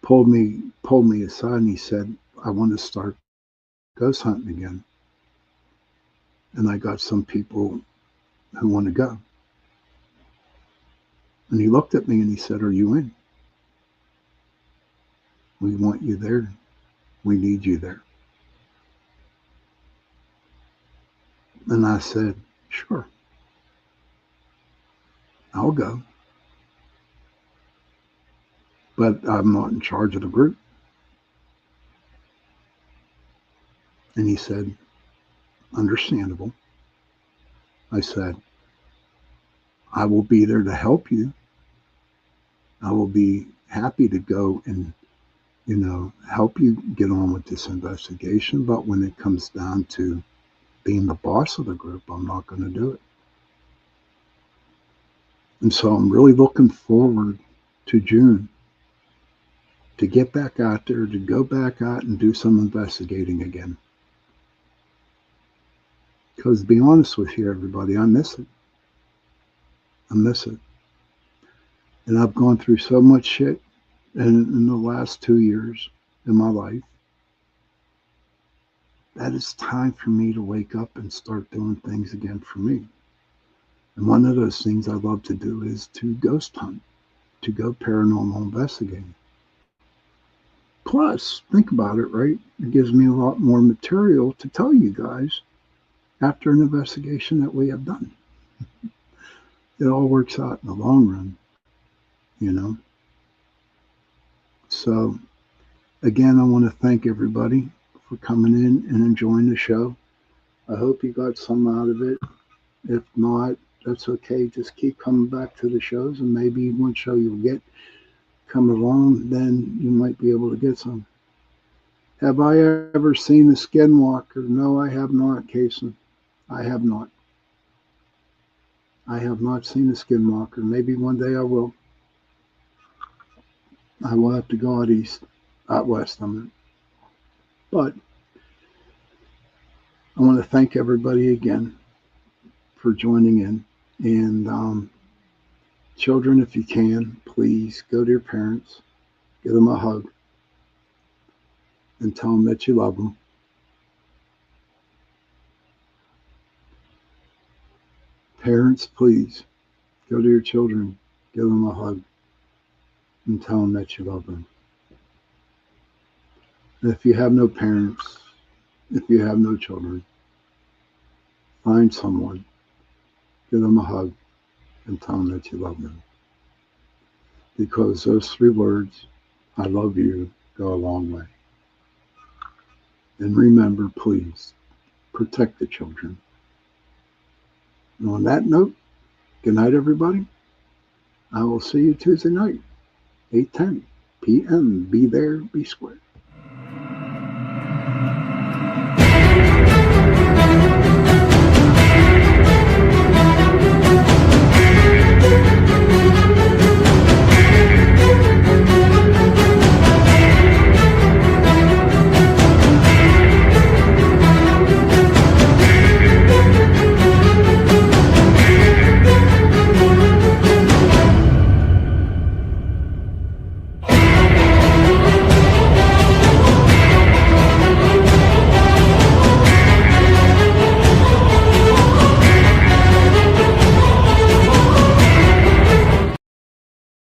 pulled me aside and he said, I want to start ghost hunting again. And I got some people who want to go. And he looked at me and he said, are you in? We want you there. We need you there. And I said, sure, I'll go. but I'm not in charge of the group. And he said, understandable. I said, I will be there to help you. I will be happy to go and, help you get on with this investigation. But when it comes down to being the boss of the group, I'm not going to do it. And so I'm really looking forward to June to get back out there, to go back out and do some investigating again. Because to be honest with you, everybody, I miss it. I miss it. And I've gone through so much shit in the last 2 years in my life that it's time for me to wake up and start doing things again for me. And one of those things I love to do is to ghost hunt, to go paranormal investigating. Plus, think about it, right? It gives me a lot more material to tell you guys after an investigation that we have done. It all works out in the long run, you know. So, again, I want to thank everybody for coming in and enjoying the show. I hope you got some out of it. If not, that's okay. Just keep coming back to the shows, and maybe one show you'll get come along, then you might be able to get some. Have I ever seen a skinwalker? No, I have not, Kason. I have not. I have not seen a skinwalker. Maybe one day I will. I will have to go out west, I mean. But I want to thank everybody again for joining in. And children, if you can, please go to your parents, give them a hug, and tell them that you love them. Parents, please go to your children, give them a hug, and tell them that you love them. And if you have no parents, if you have no children, find someone, give them a hug, and tell them that you love them. Because those 3 words, I love you, go a long way. And remember, please, protect the children. And on that note, good night, everybody. I will see you Tuesday night, 8:10 p.m. Be there, be square.